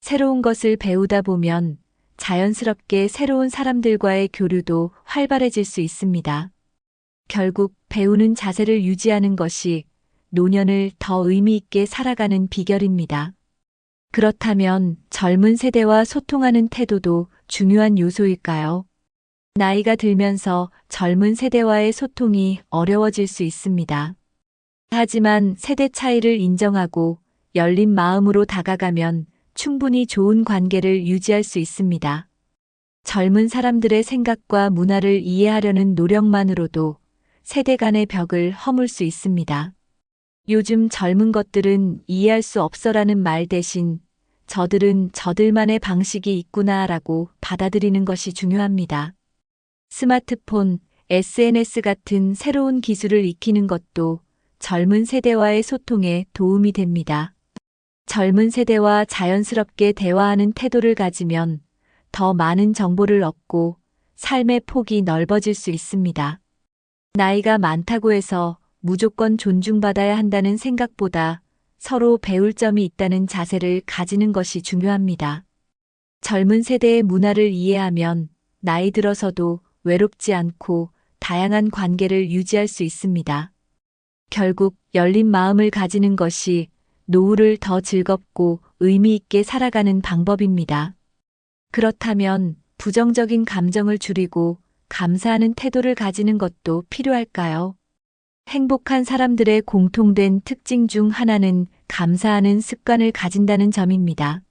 새로운 것을 배우다 보면 자연스럽게 새로운 사람들과의 교류도 활발해질 수 있습니다. 결국 배우는 자세를 유지하는 것이 노년을 더 의미 있게 살아가는 비결입니다. 그렇다면 젊은 세대와 소통하는 태도도 중요한 요소일까요? 나이가 들면서 젊은 세대와의 소통이 어려워질 수 있습니다. 하지만 세대 차이를 인정하고 열린 마음으로 다가가면 충분히 좋은 관계를 유지할 수 있습니다. 젊은 사람들의 생각과 문화를 이해하려는 노력만으로도 세대 간의 벽을 허물 수 있습니다. 요즘 젊은 것들은 이해할 수 없어라는 말 대신 저들은 저들만의 방식이 있구나라고 받아들이는 것이 중요합니다. 스마트폰, SNS 같은 새로운 기술을 익히는 것도 젊은 세대와의 소통에 도움이 됩니다. 젊은 세대와 자연스럽게 대화하는 태도를 가지면 더 많은 정보를 얻고 삶의 폭이 넓어질 수 있습니다. 나이가 많다고 해서 무조건 존중받아야 한다는 생각보다 서로 배울 점이 있다는 자세를 가지는 것이 중요합니다. 젊은 세대의 문화를 이해하면 나이 들어서도 외롭지 않고 다양한 관계를 유지할 수 있습니다. 결국 열린 마음을 가지는 것이 노후를 더 즐겁고 의미 있게 살아가는 방법입니다. 그렇다면 부정적인 감정을 줄이고 감사하는 태도를 가지는 것도 필요할까요? 행복한 사람들의 공통된 특징 중 하나는 감사하는 습관을 가진다는 점입니다.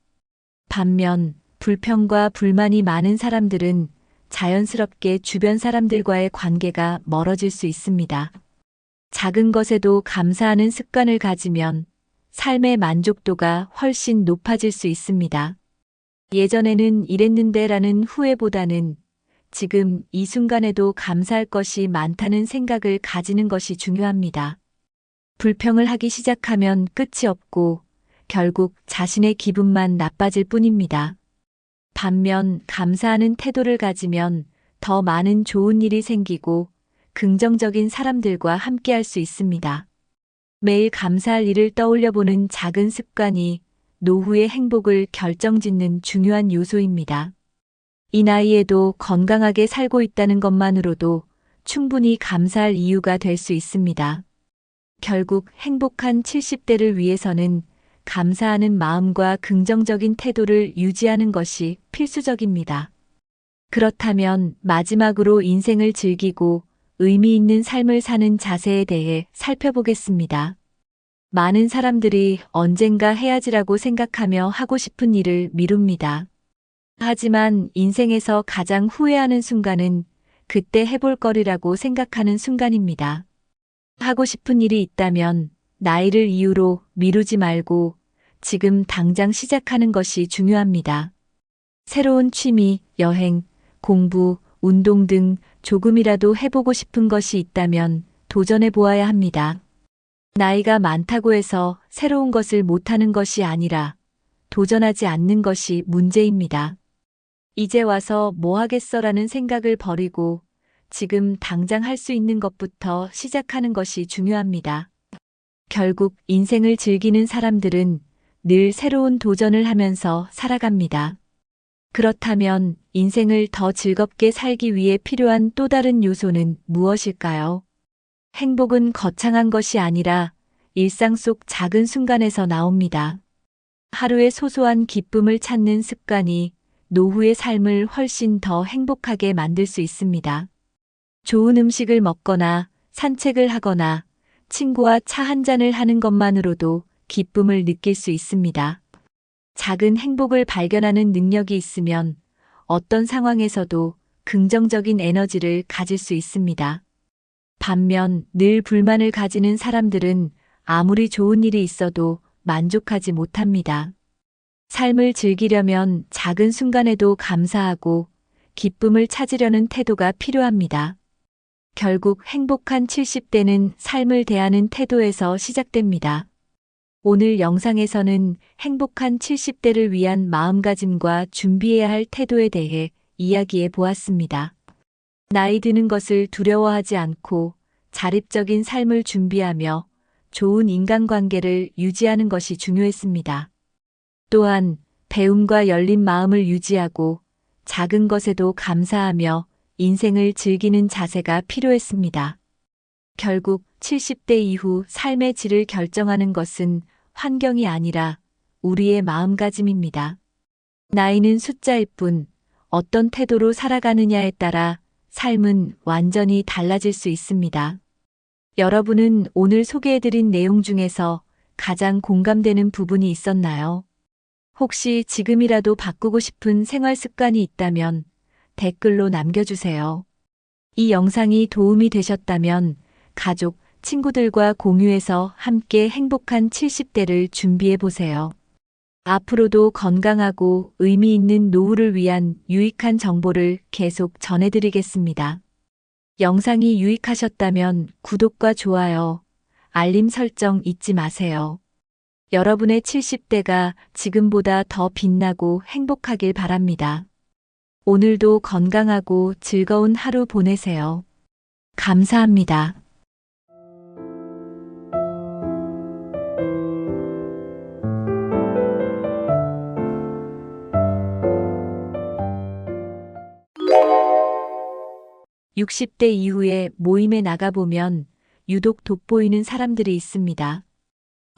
반면 불평과 불만이 많은 사람들은 자연스럽게 주변 사람들과의 관계가 멀어질 수 있습니다. 작은 것에도 감사하는 습관을 가지면 삶의 만족도가 훨씬 높아질 수 있습니다. 예전에는 이랬는데라는 후회보다는 지금 이 순간에도 감사할 것이 많다는 생각을 가지는 것이 중요합니다. 불평을 하기 시작하면 끝이 없고 결국 자신의 기분만 나빠질 뿐입니다. 반면 감사하는 태도를 가지면 더 많은 좋은 일이 생기고 긍정적인 사람들과 함께할 수 있습니다. 매일 감사할 일을 떠올려보는 작은 습관이 노후의 행복을 결정짓는 중요한 요소입니다. 이 나이에도 건강하게 살고 있다는 것만으로도 충분히 감사할 이유가 될 수 있습니다. 결국 행복한 70대를 위해서는 감사하는 마음과 긍정적인 태도를 유지하는 것이 필수적입니다. 그렇다면 마지막으로 인생을 즐기고 의미 있는 삶을 사는 자세에 대해 살펴보겠습니다. 많은 사람들이 언젠가 해야지라고 생각하며 하고 싶은 일을 미룹니다. 하지만 인생에서 가장 후회하는 순간은 그때 해볼 거리라고 생각하는 순간입니다. 하고 싶은 일이 있다면 나이를 이유로 미루지 말고 지금 당장 시작하는 것이 중요합니다. 새로운 취미, 여행, 공부, 운동 등 조금이라도 해보고 싶은 것이 있다면 도전해 보아야 합니다. 나이가 많다고 해서 새로운 것을 못하는 것이 아니라 도전하지 않는 것이 문제입니다. 이제 와서 뭐 하겠어라는 생각을 버리고 지금 당장 할 수 있는 것부터 시작하는 것이 중요합니다. 결국 인생을 즐기는 사람들은 늘 새로운 도전을 하면서 살아갑니다. 그렇다면 인생을 더 즐겁게 살기 위해 필요한 또 다른 요소는 무엇일까요? 행복은 거창한 것이 아니라 일상 속 작은 순간에서 나옵니다. 하루의 소소한 기쁨을 찾는 습관이 노후의 삶을 훨씬 더 행복하게 만들 수 있습니다. 좋은 음식을 먹거나 산책을 하거나 친구와 차 한 잔을 하는 것만으로도 기쁨을 느낄 수 있습니다. 작은 행복을 발견하는 능력이 있으면 어떤 상황에서도 긍정적인 에너지를 가질 수 있습니다. 반면 늘 불만을 가지는 사람들은 아무리 좋은 일이 있어도 만족하지 못합니다. 삶을 즐기려면 작은 순간에도 감사하고 기쁨을 찾으려는 태도가 필요합니다. 결국 행복한 70대는 삶을 대하는 태도에서 시작됩니다. 오늘 영상에서는 행복한 70대를 위한 마음가짐과 준비해야 할 태도에 대해 이야기해 보았습니다. 나이 드는 것을 두려워하지 않고 자립적인 삶을 준비하며 좋은 인간관계를 유지하는 것이 중요했습니다. 또한 배움과 열린 마음을 유지하고 작은 것에도 감사하며 인생을 즐기는 자세가 필요했습니다. 결국 70대 이후 삶의 질을 결정하는 것은 환경이 아니라 우리의 마음가짐입니다. 나이는 숫자일 뿐 어떤 태도로 살아가느냐에 따라 삶은 완전히 달라질 수 있습니다. 여러분은 오늘 소개해드린 내용 중에서 가장 공감되는 부분이 있었나요? 혹시 지금이라도 바꾸고 싶은 생활 습관이 있다면 댓글로 남겨주세요. 이 영상이 도움이 되셨다면 가족, 친구들과 공유해서 함께 행복한 70대를 준비해 보세요. 앞으로도 건강하고 의미 있는 노후를 위한 유익한 정보를 계속 전해드리겠습니다. 영상이 유익하셨다면 구독과 좋아요, 알림 설정 잊지 마세요. 여러분의 70대가 지금보다 더 빛나고 행복하길 바랍니다. 오늘도 건강하고 즐거운 하루 보내세요. 감사합니다. (60대) 이후에 모임에 나가보면 유독 돋보이는 사람들이 있습니다.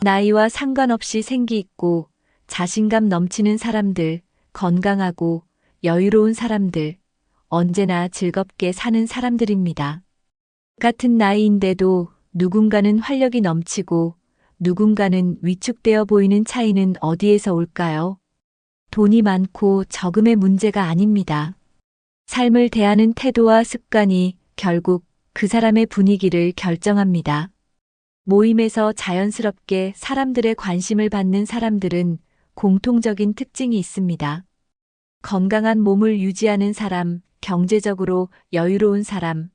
나이와 상관없이 생기 있고 자신감 넘치는 사람들, 건강하고 여유로운 사람들, 언제나 즐겁게 사는 사람들입니다. 같은 나이인데도 누군가는 활력이 넘치고 누군가는 위축되어 보이는 차이는 어디에서 올까요? 돈이 많고 적음의 문제가 아닙니다. 삶을 대하는 태도와 습관이 결국 그 사람의 분위기를 결정합니다. 모임에서 자연스럽게 사람들의 관심을 받는 사람들은 공통적인 특징이 있습니다. 건강한 몸을 유지하는 사람, 경제적으로 여유로운 사람,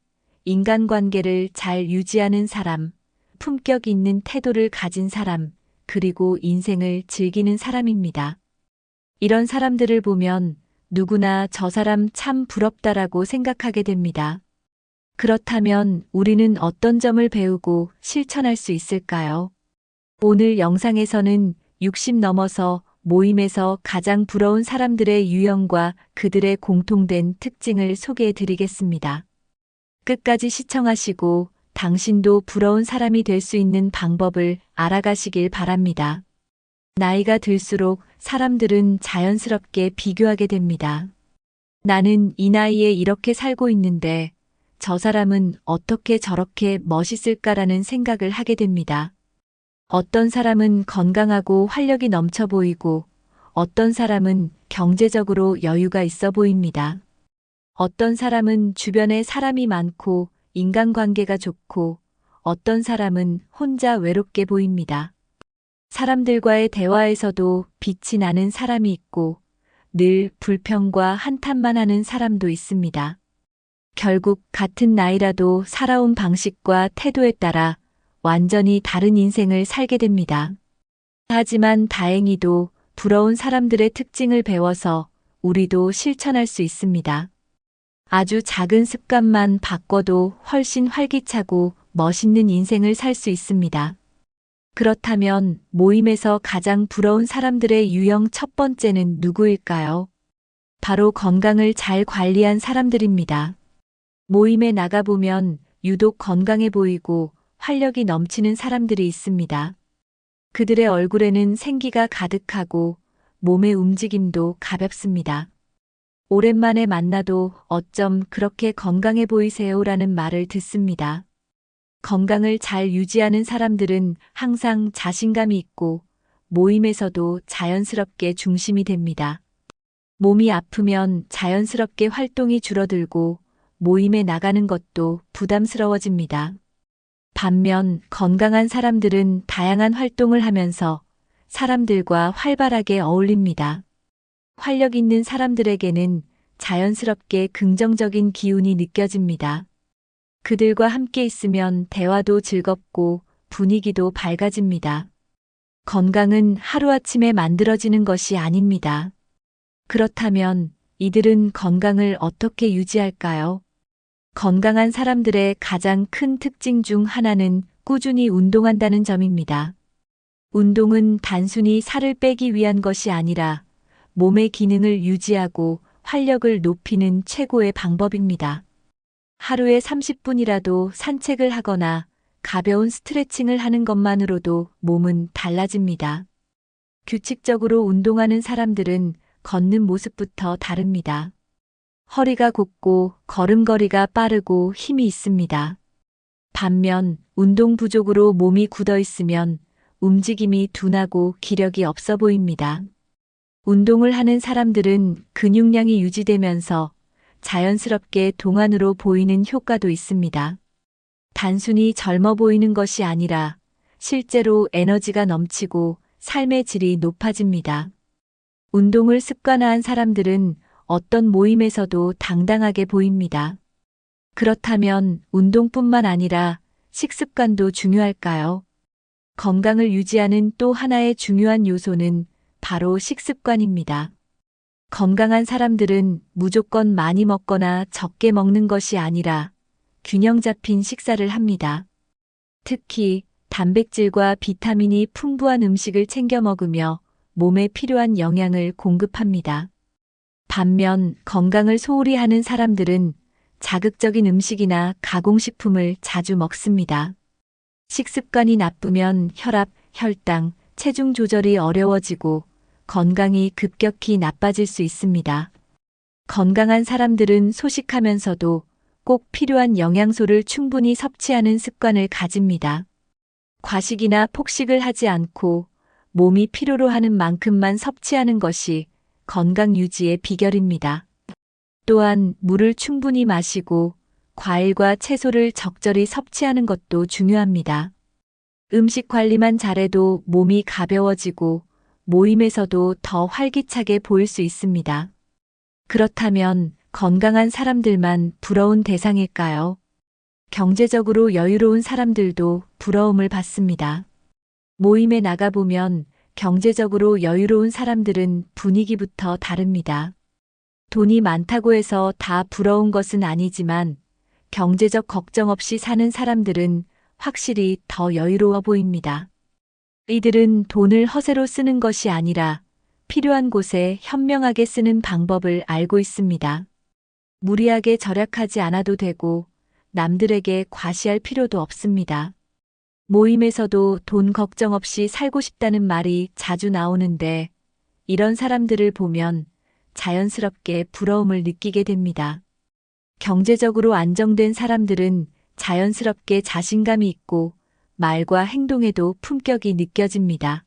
인간관계를 잘 유지하는 사람, 품격 있는 태도를 가진 사람, 그리고 인생을 즐기는 사람입니다. 이런 사람들을 보면 누구나 저 사람 참 부럽다라고 생각하게 됩니다. 그렇다면 우리는 어떤 점을 배우고 실천할 수 있을까요? 오늘 영상에서는 60 넘어서 모임에서 가장 부러운 사람들의 유형과 그들의 공통된 특징을 소개해 드리겠습니다. 끝까지 시청하시고 당신도 부러운 사람이 될 수 있는 방법을 알아가시길 바랍니다. 나이가 들수록 사람들은 자연스럽게 비교하게 됩니다. 나는 이 나이에 이렇게 살고 있는데 저 사람은 어떻게 저렇게 멋있을까라는 생각을 하게 됩니다. 어떤 사람은 건강하고 활력이 넘쳐 보이고 어떤 사람은 경제적으로 여유가 있어 보입니다. 어떤 사람은 주변에 사람이 많고 인간관계가 좋고 어떤 사람은 혼자 외롭게 보입니다. 사람들과의 대화에서도 빛이 나는 사람이 있고 늘 불평과 한탄만 하는 사람도 있습니다. 결국 같은 나이라도 살아온 방식과 태도에 따라 완전히 다른 인생을 살게 됩니다. 하지만 다행히도 부러운 사람들의 특징을 배워서 우리도 실천할 수 있습니다. 아주 작은 습관만 바꿔도 훨씬 활기차고 멋있는 인생을 살 수 있습니다. 그렇다면 모임에서 가장 부러운 사람들의 유형 첫 번째는 누구일까요? 바로 건강을 잘 관리한 사람들입니다. 모임에 나가보면 유독 건강해 보이고 활력이 넘치는 사람들이 있습니다. 그들의 얼굴에는 생기가 가득하고 몸의 움직임도 가볍습니다. 오랜만에 만나도 어쩜 그렇게 건강해 보이세요라는 말을 듣습니다. 건강을 잘 유지하는 사람들은 항상 자신감이 있고 모임에서도 자연스럽게 중심이 됩니다. 몸이 아프면 자연스럽게 활동이 줄어들고 모임에 나가는 것도 부담스러워집니다. 반면 건강한 사람들은 다양한 활동을 하면서 사람들과 활발하게 어울립니다. 활력 있는 사람들에게는 자연스럽게 긍정적인 기운이 느껴집니다. 그들과 함께 있으면 대화도 즐겁고 분위기도 밝아집니다. 건강은 하루아침에 만들어지는 것이 아닙니다. 그렇다면 이들은 건강을 어떻게 유지할까요? 건강한 사람들의 가장 큰 특징 중 하나는 꾸준히 운동한다는 점입니다. 운동은 단순히 살을 빼기 위한 것이 아니라 몸의 기능을 유지하고 활력을 높이는 최고의 방법입니다. 하루에 30분이라도 산책을 하거나 가벼운 스트레칭을 하는 것만으로도 몸은 달라집니다. 규칙적으로 운동하는 사람들은 걷는 모습부터 다릅니다. 허리가 곱고 걸음걸이가 빠르고 힘이 있습니다. 반면 운동 부족으로 몸이 굳어 있으면 움직임이 둔하고 기력이 없어 보입니다. 운동을 하는 사람들은 근육량이 유지되면서 자연스럽게 동안으로 보이는 효과도 있습니다. 단순히 젊어 보이는 것이 아니라 실제로 에너지가 넘치고 삶의 질이 높아집니다. 운동을 습관화한 사람들은 어떤 모임에서도 당당하게 보입니다. 그렇다면 운동뿐만 아니라 식습관도 중요할까요? 건강을 유지하는 또 하나의 중요한 요소는 바로 식습관입니다. 건강한 사람들은 무조건 많이 먹거나 적게 먹는 것이 아니라 균형 잡힌 식사를 합니다. 특히 단백질과 비타민이 풍부한 음식을 챙겨 먹으며 몸에 필요한 영양을 공급합니다. 반면 건강을 소홀히 하는 사람들은 자극적인 음식이나 가공식품을 자주 먹습니다. 식습관이 나쁘면 혈압, 혈당, 체중 조절이 어려워지고 건강이 급격히 나빠질 수 있습니다. 건강한 사람들은 소식하면서도 꼭 필요한 영양소를 충분히 섭취하는 습관을 가집니다. 과식이나 폭식을 하지 않고 몸이 필요로 하는 만큼만 섭취하는 것이 건강 유지의 비결입니다. 또한 물을 충분히 마시고 과일과 채소를 적절히 섭취하는 것도 중요합니다. 음식 관리만 잘해도 몸이 가벼워지고 모임에서도 더 활기차게 보일 수 있습니다. 그렇다면 건강한 사람들만 부러운 대상일까요? 경제적으로 여유로운 사람들도 부러움을 받습니다. 모임에 나가보면 경제적으로 여유로운 사람들은 분위기부터 다릅니다. 돈이 많다고 해서 다 부러운 것은 아니지만 경제적 걱정 없이 사는 사람들은 확실히 더 여유로워 보입니다. 이들은 돈을 허세로 쓰는 것이 아니라 필요한 곳에 현명하게 쓰는 방법을 알고 있습니다. 무리하게 절약하지 않아도 되고 남들에게 과시할 필요도 없습니다. 모임에서도 돈 걱정 없이 살고 싶다는 말이 자주 나오는데 이런 사람들을 보면 자연스럽게 부러움을 느끼게 됩니다. 경제적으로 안정된 사람들은 자연스럽게 자신감이 있고 말과 행동에도 품격이 느껴집니다.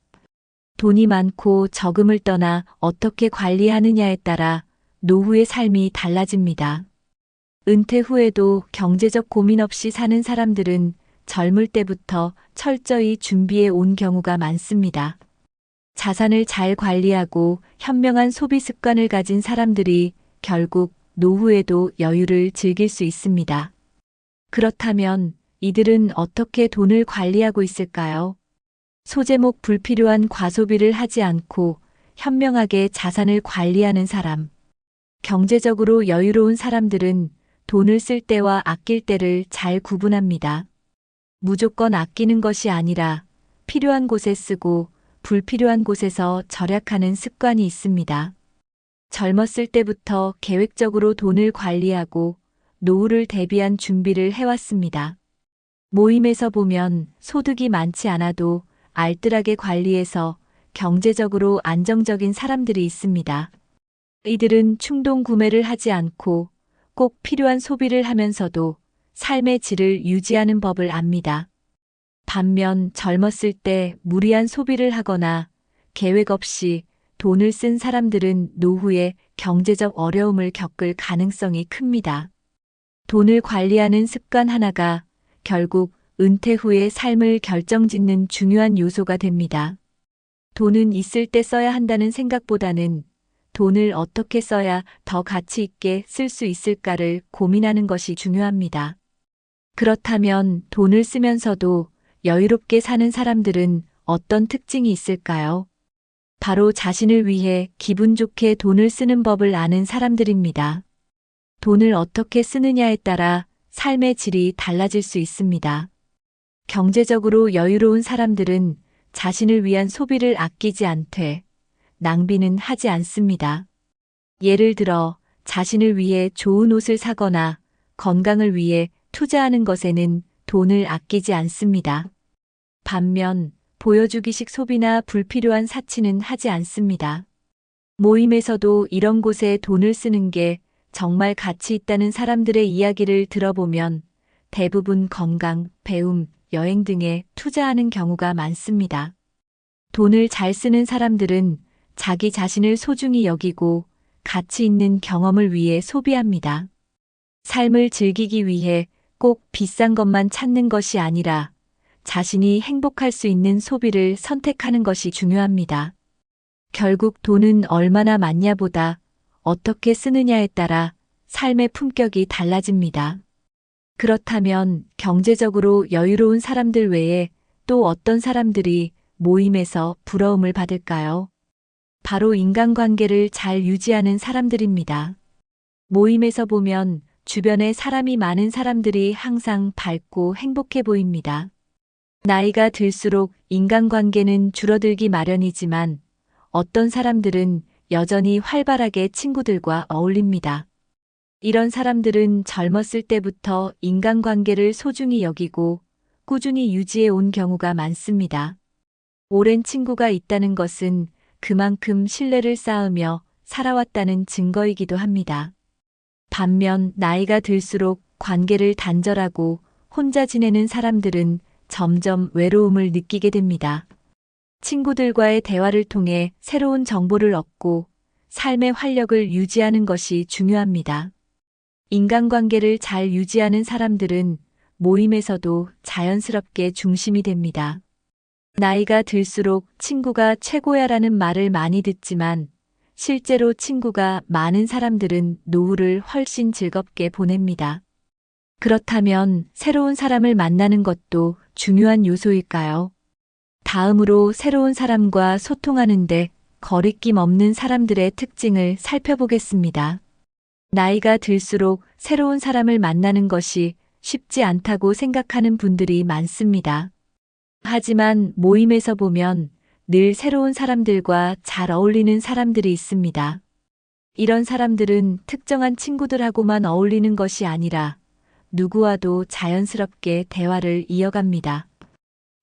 돈이 많고 적음을 떠나 어떻게 관리하느냐에 따라 노후의 삶이 달라집니다. 은퇴 후에도 경제적 고민 없이 사는 사람들은 젊을 때부터 철저히 준비해 온 경우가 많습니다. 자산을 잘 관리하고 현명한 소비 습관을 가진 사람들이 결국 노후에도 여유를 즐길 수 있습니다. 그렇다면 이들은 어떻게 돈을 관리하고 있을까요? 소제목 불필요한 과소비를 하지 않고 현명하게 자산을 관리하는 사람. 경제적으로 여유로운 사람들은 돈을 쓸 때와 아낄 때를 잘 구분합니다. 무조건 아끼는 것이 아니라 필요한 곳에 쓰고 불필요한 곳에서 절약하는 습관이 있습니다. 젊었을 때부터 계획적으로 돈을 관리하고 노후를 대비한 준비를 해왔습니다. 모임에서 보면 소득이 많지 않아도 알뜰하게 관리해서 경제적으로 안정적인 사람들이 있습니다. 이들은 충동 구매를 하지 않고 꼭 필요한 소비를 하면서도 삶의 질을 유지하는 법을 압니다. 반면 젊었을 때 무리한 소비를 하거나 계획 없이 돈을 쓴 사람들은 노후에 경제적 어려움을 겪을 가능성이 큽니다. 돈을 관리하는 습관 하나가 결국 은퇴 후의 삶을 결정짓는 중요한 요소가 됩니다. 돈은 있을 때 써야 한다는 생각보다는 돈을 어떻게 써야 더 가치 있게 쓸 수 있을까를 고민하는 것이 중요합니다. 그렇다면 돈을 쓰면서도 여유롭게 사는 사람들은 어떤 특징이 있을까요? 바로 자신을 위해 기분 좋게 돈을 쓰는 법을 아는 사람들입니다. 돈을 어떻게 쓰느냐에 따라 삶의 질이 달라질 수 있습니다. 경제적으로 여유로운 사람들은 자신을 위한 소비를 아끼지 않되 낭비는 하지 않습니다. 예를 들어 자신을 위해 좋은 옷을 사거나 건강을 위해 투자하는 것에는 돈을 아끼지 않습니다. 반면 보여주기식 소비나 불필요한 사치는 하지 않습니다. 모임에서도 이런 곳에 돈을 쓰는 게 정말 가치 있다는 사람들의 이야기를 들어보면 대부분 건강, 배움, 여행 등에 투자하는 경우가 많습니다. 돈을 잘 쓰는 사람들은 자기 자신을 소중히 여기고 가치 있는 경험을 위해 소비합니다. 삶을 즐기기 위해 꼭 비싼 것만 찾는 것이 아니라 자신이 행복할 수 있는 소비를 선택하는 것이 중요합니다. 결국 돈은 얼마나 많냐보다 어떻게 쓰느냐에 따라 삶의 품격이 달라집니다. 그렇다면 경제적으로 여유로운 사람들 외에 또 어떤 사람들이 모임에서 부러움을 받을까요? 바로 인간관계를 잘 유지하는 사람들입니다. 모임에서 보면 주변에 사람이 많은 사람들이 항상 밝고 행복해 보입니다. 나이가 들수록 인간관계는 줄어들기 마련이지만 어떤 사람들은 여전히 활발하게 친구들과 어울립니다. 이런 사람들은 젊었을 때부터 인간관계를 소중히 여기고 꾸준히 유지해 온 경우가 많습니다. 오랜 친구가 있다는 것은 그만큼 신뢰를 쌓으며 살아왔다는 증거이기도 합니다. 반면 나이가 들수록 관계를 단절하고 혼자 지내는 사람들은 점점 외로움을 느끼게 됩니다. 친구들과의 대화를 통해 새로운 정보를 얻고 삶의 활력을 유지하는 것이 중요합니다. 인간관계를 잘 유지하는 사람들은 모임에서도 자연스럽게 중심이 됩니다. 나이가 들수록 친구가 최고야라는 말을 많이 듣지만 실제로 친구가 많은 사람들은 노후를 훨씬 즐겁게 보냅니다. 그렇다면 새로운 사람을 만나는 것도 중요한 요소일까요? 다음으로 새로운 사람과 소통하는데 거리낌 없는 사람들의 특징을 살펴보겠습니다. 나이가 들수록 새로운 사람을 만나는 것이 쉽지 않다고 생각하는 분들이 많습니다. 하지만 모임에서 보면 늘 새로운 사람들과 잘 어울리는 사람들이 있습니다. 이런 사람들은 특정한 친구들하고만 어울리는 것이 아니라 누구와도 자연스럽게 대화를 이어갑니다.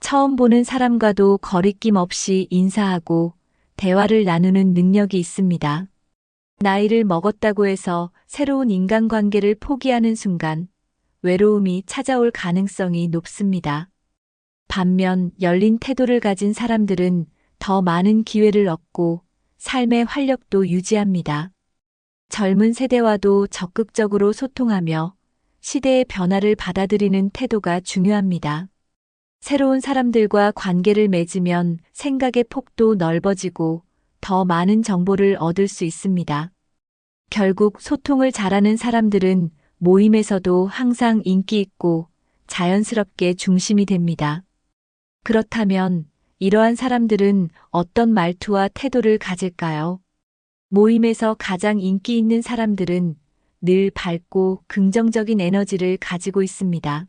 처음 보는 사람과도 거리낌 없이 인사하고 대화를 나누는 능력이 있습니다. 나이를 먹었다고 해서 새로운 인간관계를 포기하는 순간 외로움이 찾아올 가능성이 높습니다. 반면 열린 태도를 가진 사람들은 더 많은 기회를 얻고 삶의 활력도 유지합니다. 젊은 세대와도 적극적으로 소통하며 시대의 변화를 받아들이는 태도가 중요합니다. 새로운 사람들과 관계를 맺으면 생각의 폭도 넓어지고 더 많은 정보를 얻을 수 있습니다. 결국 소통을 잘하는 사람들은 모임에서도 항상 인기 있고 자연스럽게 중심이 됩니다. 그렇다면 이러한 사람들은 어떤 말투와 태도를 가질까요? 모임에서 가장 인기 있는 사람들은 늘 밝고 긍정적인 에너지를 가지고 있습니다.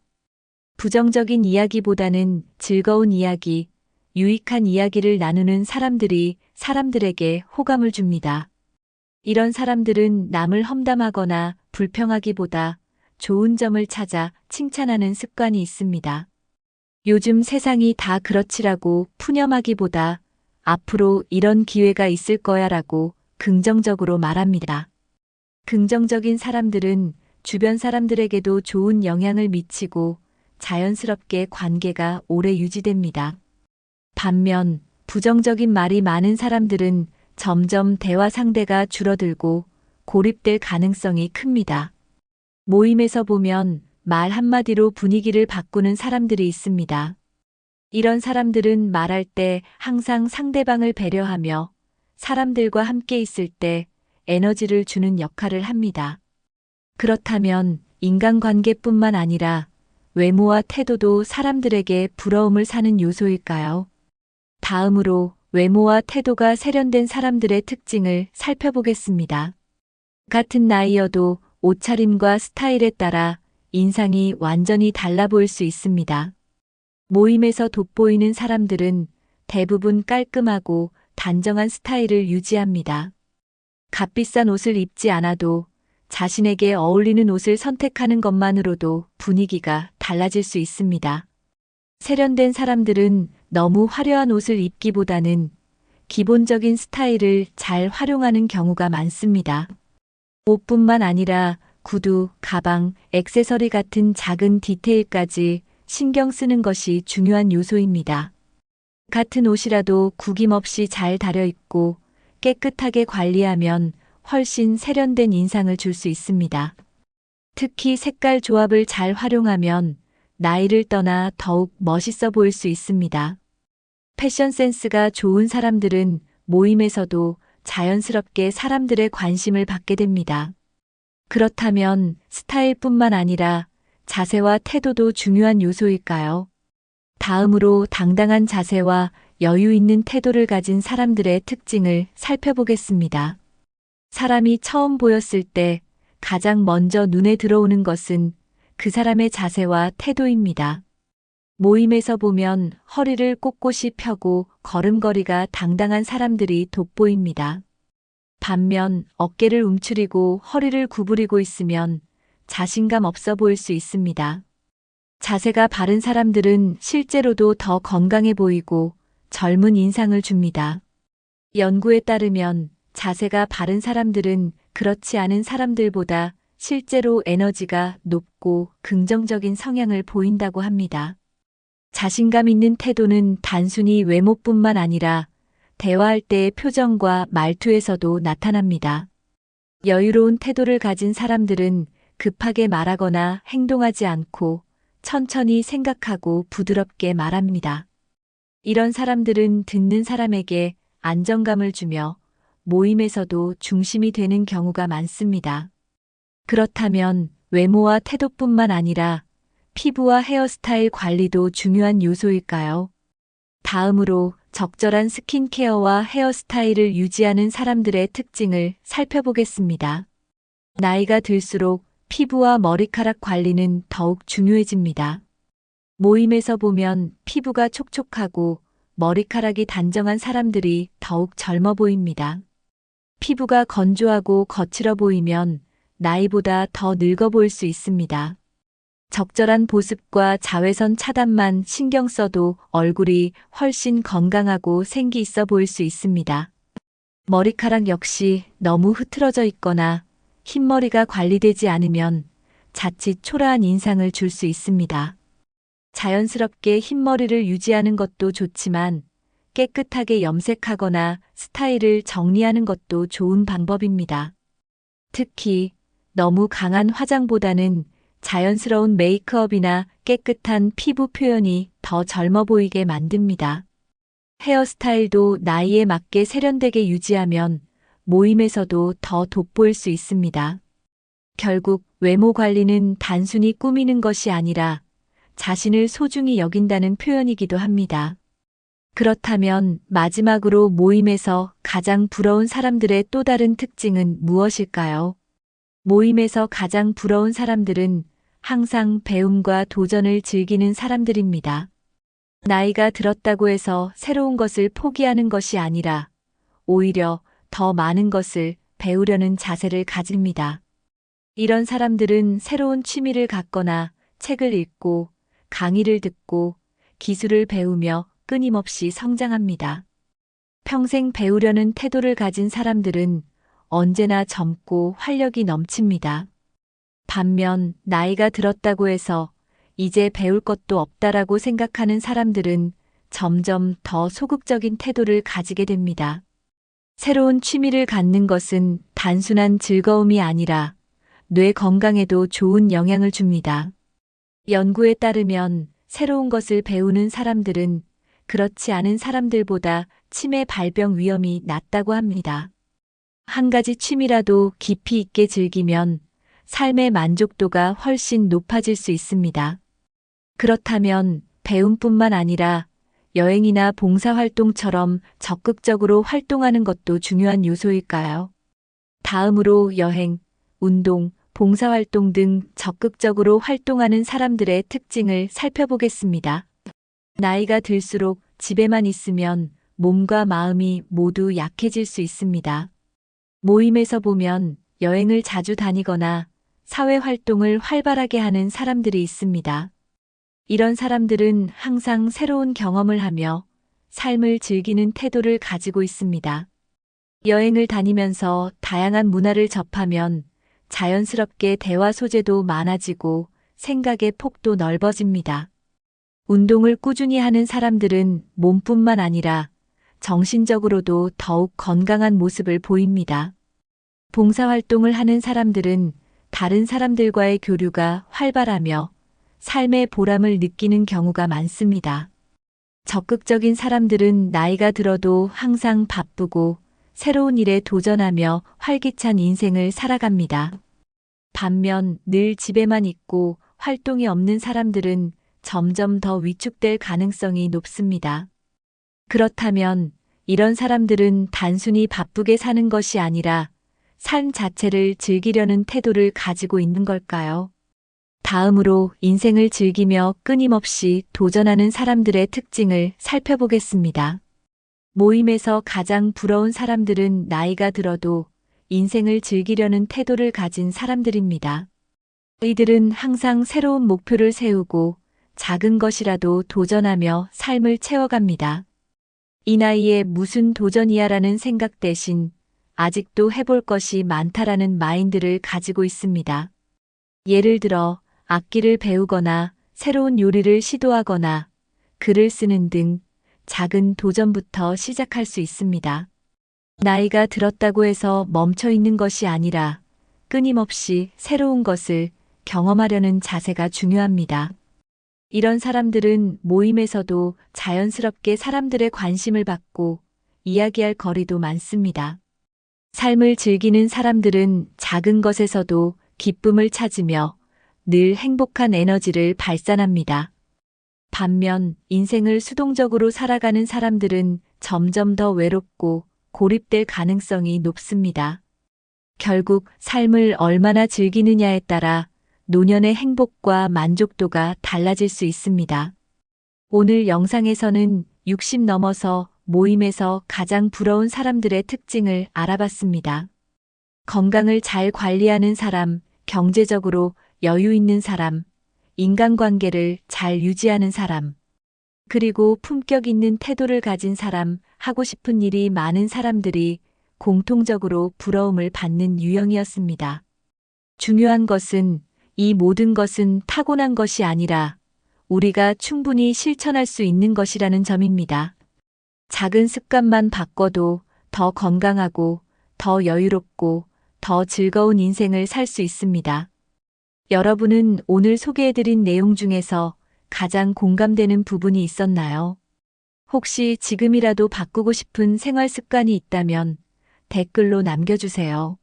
부정적인 이야기보다는 즐거운 이야기, 유익한 이야기를 나누는 사람들이 사람들에게 호감을 줍니다. 이런 사람들은 남을 험담하거나 불평하기보다 좋은 점을 찾아 칭찬하는 습관이 있습니다. 요즘 세상이 다 그렇지라고 푸념하기보다 앞으로 이런 기회가 있을 거야라고 긍정적으로 말합니다. 긍정적인 사람들은 주변 사람들에게도 좋은 영향을 미치고 자연스럽게 관계가 오래 유지됩니다. 반면 부정적인 말이 많은 사람들은 점점 대화 상대가 줄어들고 고립될 가능성이 큽니다. 모임에서 보면 말 한마디로 분위기를 바꾸는 사람들이 있습니다. 이런 사람들은 말할 때 항상 상대방을 배려하며 사람들과 함께 있을 때 에너지를 주는 역할을 합니다. 그렇다면 인간관계뿐만 아니라 외모와 태도도 사람들에게 부러움을 사는 요소일까요? 다음으로 외모와 태도가 세련된 사람들의 특징을 살펴보겠습니다. 같은 나이여도 옷차림과 스타일에 따라 인상이 완전히 달라 보일 수 있습니다. 모임에서 돋보이는 사람들은 대부분 깔끔하고 단정한 스타일을 유지합니다. 값비싼 옷을 입지 않아도 자신에게 어울리는 옷을 선택하는 것만으로도 분위기가 달라질 수 있습니다. 세련된 사람들은 너무 화려한 옷을 입기보다는 기본적인 스타일을 잘 활용하는 경우가 많습니다. 옷뿐만 아니라 구두, 가방, 액세서리 같은 작은 디테일까지 신경 쓰는 것이 중요한 요소입니다. 같은 옷이라도 구김없이 잘 다려 입고 깨끗하게 관리하면 훨씬 세련된 인상을 줄 수 있습니다. 특히 색깔 조합을 잘 활용하면 나이를 떠나 더욱 멋있어 보일 수 있습니다. 패션 센스가 좋은 사람들은 모임에서도 자연스럽게 사람들의 관심을 받게 됩니다. 그렇다면 스타일뿐만 아니라 자세와 태도도 중요한 요소일까요? 다음으로 당당한 자세와 여유 있는 태도를 가진 사람들의 특징을 살펴보겠습니다. 사람이 처음 보였을 때 가장 먼저 눈에 들어오는 것은 그 사람의 자세와 태도입니다. 모임에서 보면 허리를 꼿꼿이 펴고 걸음걸이가 당당한 사람들이 돋보입니다. 반면 어깨를 움츠리고 허리를 구부리고 있으면 자신감 없어 보일 수 있습니다. 자세가 바른 사람들은 실제로도 더 건강해 보이고 젊은 인상을 줍니다. 연구에 따르면 자세가 바른 사람들은 그렇지 않은 사람들보다 실제로 에너지가 높고 긍정적인 성향을 보인다고 합니다. 자신감 있는 태도는 단순히 외모뿐만 아니라 대화할 때의 표정과 말투에서도 나타납니다. 여유로운 태도를 가진 사람들은 급하게 말하거나 행동하지 않고 천천히 생각하고 부드럽게 말합니다. 이런 사람들은 듣는 사람에게 안정감을 주며 모임에서도 중심이 되는 경우가 많습니다. 그렇다면 외모와 태도뿐만 아니라 피부와 헤어스타일 관리도 중요한 요소일까요? 다음으로 적절한 스킨케어와 헤어스타일을 유지하는 사람들의 특징을 살펴보겠습니다. 나이가 들수록 피부와 머리카락 관리는 더욱 중요해집니다. 모임에서 보면 피부가 촉촉하고 머리카락이 단정한 사람들이 더욱 젊어 보입니다. 피부가 건조하고 거칠어 보이면 나이보다 더 늙어 보일 수 있습니다. 적절한 보습과 자외선 차단만 신경 써도 얼굴이 훨씬 건강하고 생기 있어 보일 수 있습니다. 머리카락 역시 너무 흐트러져 있거나 흰머리가 관리되지 않으면 자칫 초라한 인상을 줄 수 있습니다. 자연스럽게 흰머리를 유지하는 것도 좋지만 깨끗하게 염색하거나 스타일을 정리하는 것도 좋은 방법입니다. 특히 너무 강한 화장보다는 자연스러운 메이크업이나 깨끗한 피부 표현이 더 젊어 보이게 만듭니다. 헤어스타일도 나이에 맞게 세련되게 유지하면 모임에서도 더 돋보일 수 있습니다. 결국 외모 관리는 단순히 꾸미는 것이 아니라 자신을 소중히 여긴다는 표현이기도 합니다. 그렇다면 마지막으로 모임에서 가장 부러운 사람들의 또 다른 특징은 무엇일까요? 모임에서 가장 부러운 사람들은 항상 배움과 도전을 즐기는 사람들입니다. 나이가 들었다고 해서 새로운 것을 포기하는 것이 아니라 오히려 더 많은 것을 배우려는 자세를 가집니다. 이런 사람들은 새로운 취미를 갖거나 책을 읽고 강의를 듣고 기술을 배우며 끊임없이 성장합니다. 평생 배우려는 태도를 가진 사람들은 언제나 젊고 활력이 넘칩니다. 반면 나이가 들었다고 해서 이제 배울 것도 없다라고 생각하는 사람들은 점점 더 소극적인 태도를 가지게 됩니다. 새로운 취미를 갖는 것은 단순한 즐거움이 아니라 뇌 건강에도 좋은 영향을 줍니다. 연구에 따르면 새로운 것을 배우는 사람들은 그렇지 않은 사람들보다 치매 발병 위험이 낮다고 합니다. 한 가지 취미라도 깊이 있게 즐기면 삶의 만족도가 훨씬 높아질 수 있습니다. 그렇다면 배움뿐만 아니라 여행이나 봉사활동처럼 적극적으로 활동하는 것도 중요한 요소일까요? 다음으로 여행, 운동, 봉사활동 등 적극적으로 활동하는 사람들의 특징을 살펴보겠습니다. 나이가 들수록 집에만 있으면 몸과 마음이 모두 약해질 수 있습니다. 모임에서 보면 여행을 자주 다니거나 사회 활동을 활발하게 하는 사람들이 있습니다. 이런 사람들은 항상 새로운 경험을 하며 삶을 즐기는 태도를 가지고 있습니다. 여행을 다니면서 다양한 문화를 접하면 자연스럽게 대화 소재도 많아지고 생각의 폭도 넓어집니다. 운동을 꾸준히 하는 사람들은 몸뿐만 아니라 정신적으로도 더욱 건강한 모습을 보입니다. 봉사활동을 하는 사람들은 다른 사람들과의 교류가 활발하며 삶의 보람을 느끼는 경우가 많습니다. 적극적인 사람들은 나이가 들어도 항상 바쁘고 새로운 일에 도전하며 활기찬 인생을 살아갑니다. 반면 늘 집에만 있고 활동이 없는 사람들은 점점 더 위축될 가능성이 높습니다. 그렇다면 이런 사람들은 단순히 바쁘게 사는 것이 아니라 삶 자체를 즐기려는 태도를 가지고 있는 걸까요? 다음으로 인생을 즐기며 끊임없이 도전하는 사람들의 특징을 살펴보겠습니다. 모임에서 가장 부러운 사람들은 나이가 들어도 인생을 즐기려는 태도를 가진 사람들입니다. 이들은 항상 새로운 목표를 세우고 작은 것이라도 도전하며 삶을 채워갑니다. 이 나이에 무슨 도전이야라는 생각 대신 아직도 해볼 것이 많다라는 마인드를 가지고 있습니다. 예를 들어 악기를 배우거나 새로운 요리를 시도하거나 글을 쓰는 등 작은 도전부터 시작할 수 있습니다. 나이가 들었다고 해서 멈춰 있는 것이 아니라 끊임없이 새로운 것을 경험하려는 자세가 중요합니다. 이런 사람들은 모임에서도 자연스럽게 사람들의 관심을 받고 이야기할 거리도 많습니다. 삶을 즐기는 사람들은 작은 것에서도 기쁨을 찾으며 늘 행복한 에너지를 발산합니다. 반면 인생을 수동적으로 살아가는 사람들은 점점 더 외롭고 고립될 가능성이 높습니다. 결국 삶을 얼마나 즐기느냐에 따라 노년의 행복과 만족도가 달라질 수 있습니다. 오늘 영상에서는 60 넘어서 모임에서 가장 부러운 사람들의 특징을 알아봤습니다. 건강을 잘 관리하는 사람, 경제적으로 여유 있는 사람, 인간관계를 잘 유지하는 사람, 그리고 품격 있는 태도를 가진 사람, 하고 싶은 일이 많은 사람들이 공통적으로 부러움을 받는 유형이었습니다. 중요한 것은 이 모든 것은 타고난 것이 아니라 우리가 충분히 실천할 수 있는 것이라는 점입니다. 작은 습관만 바꿔도 더 건강하고 더 여유롭고 더 즐거운 인생을 살 수 있습니다. 여러분은 오늘 소개해드린 내용 중에서 가장 공감되는 부분이 있었나요? 혹시 지금이라도 바꾸고 싶은 생활 습관이 있다면 댓글로 남겨주세요.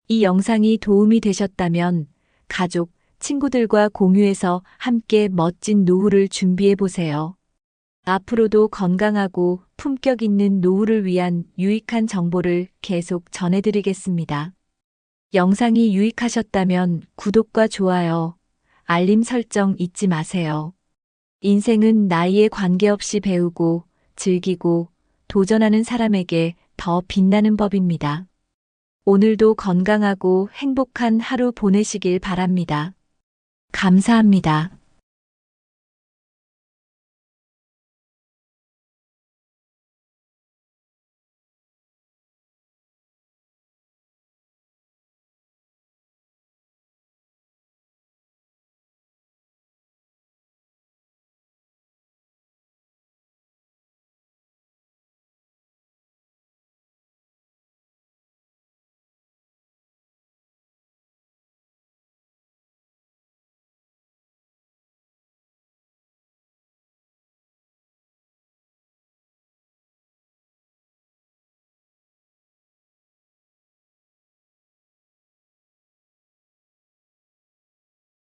이 영상이 도움이 되셨다면 가족, 친구들과 공유해서 함께 멋진 노후를 준비해보세요. 앞으로도 건강하고 품격 있는 노후를 위한 유익한 정보를 계속 전해드리겠습니다. 영상이 유익하셨다면 구독과 좋아요, 알림 설정 잊지 마세요. 인생은 나이에 관계없이 배우고 즐기고 도전하는 사람에게 더 빛나는 법입니다. 오늘도 건강하고 행복한 하루 보내시길 바랍니다. 감사합니다.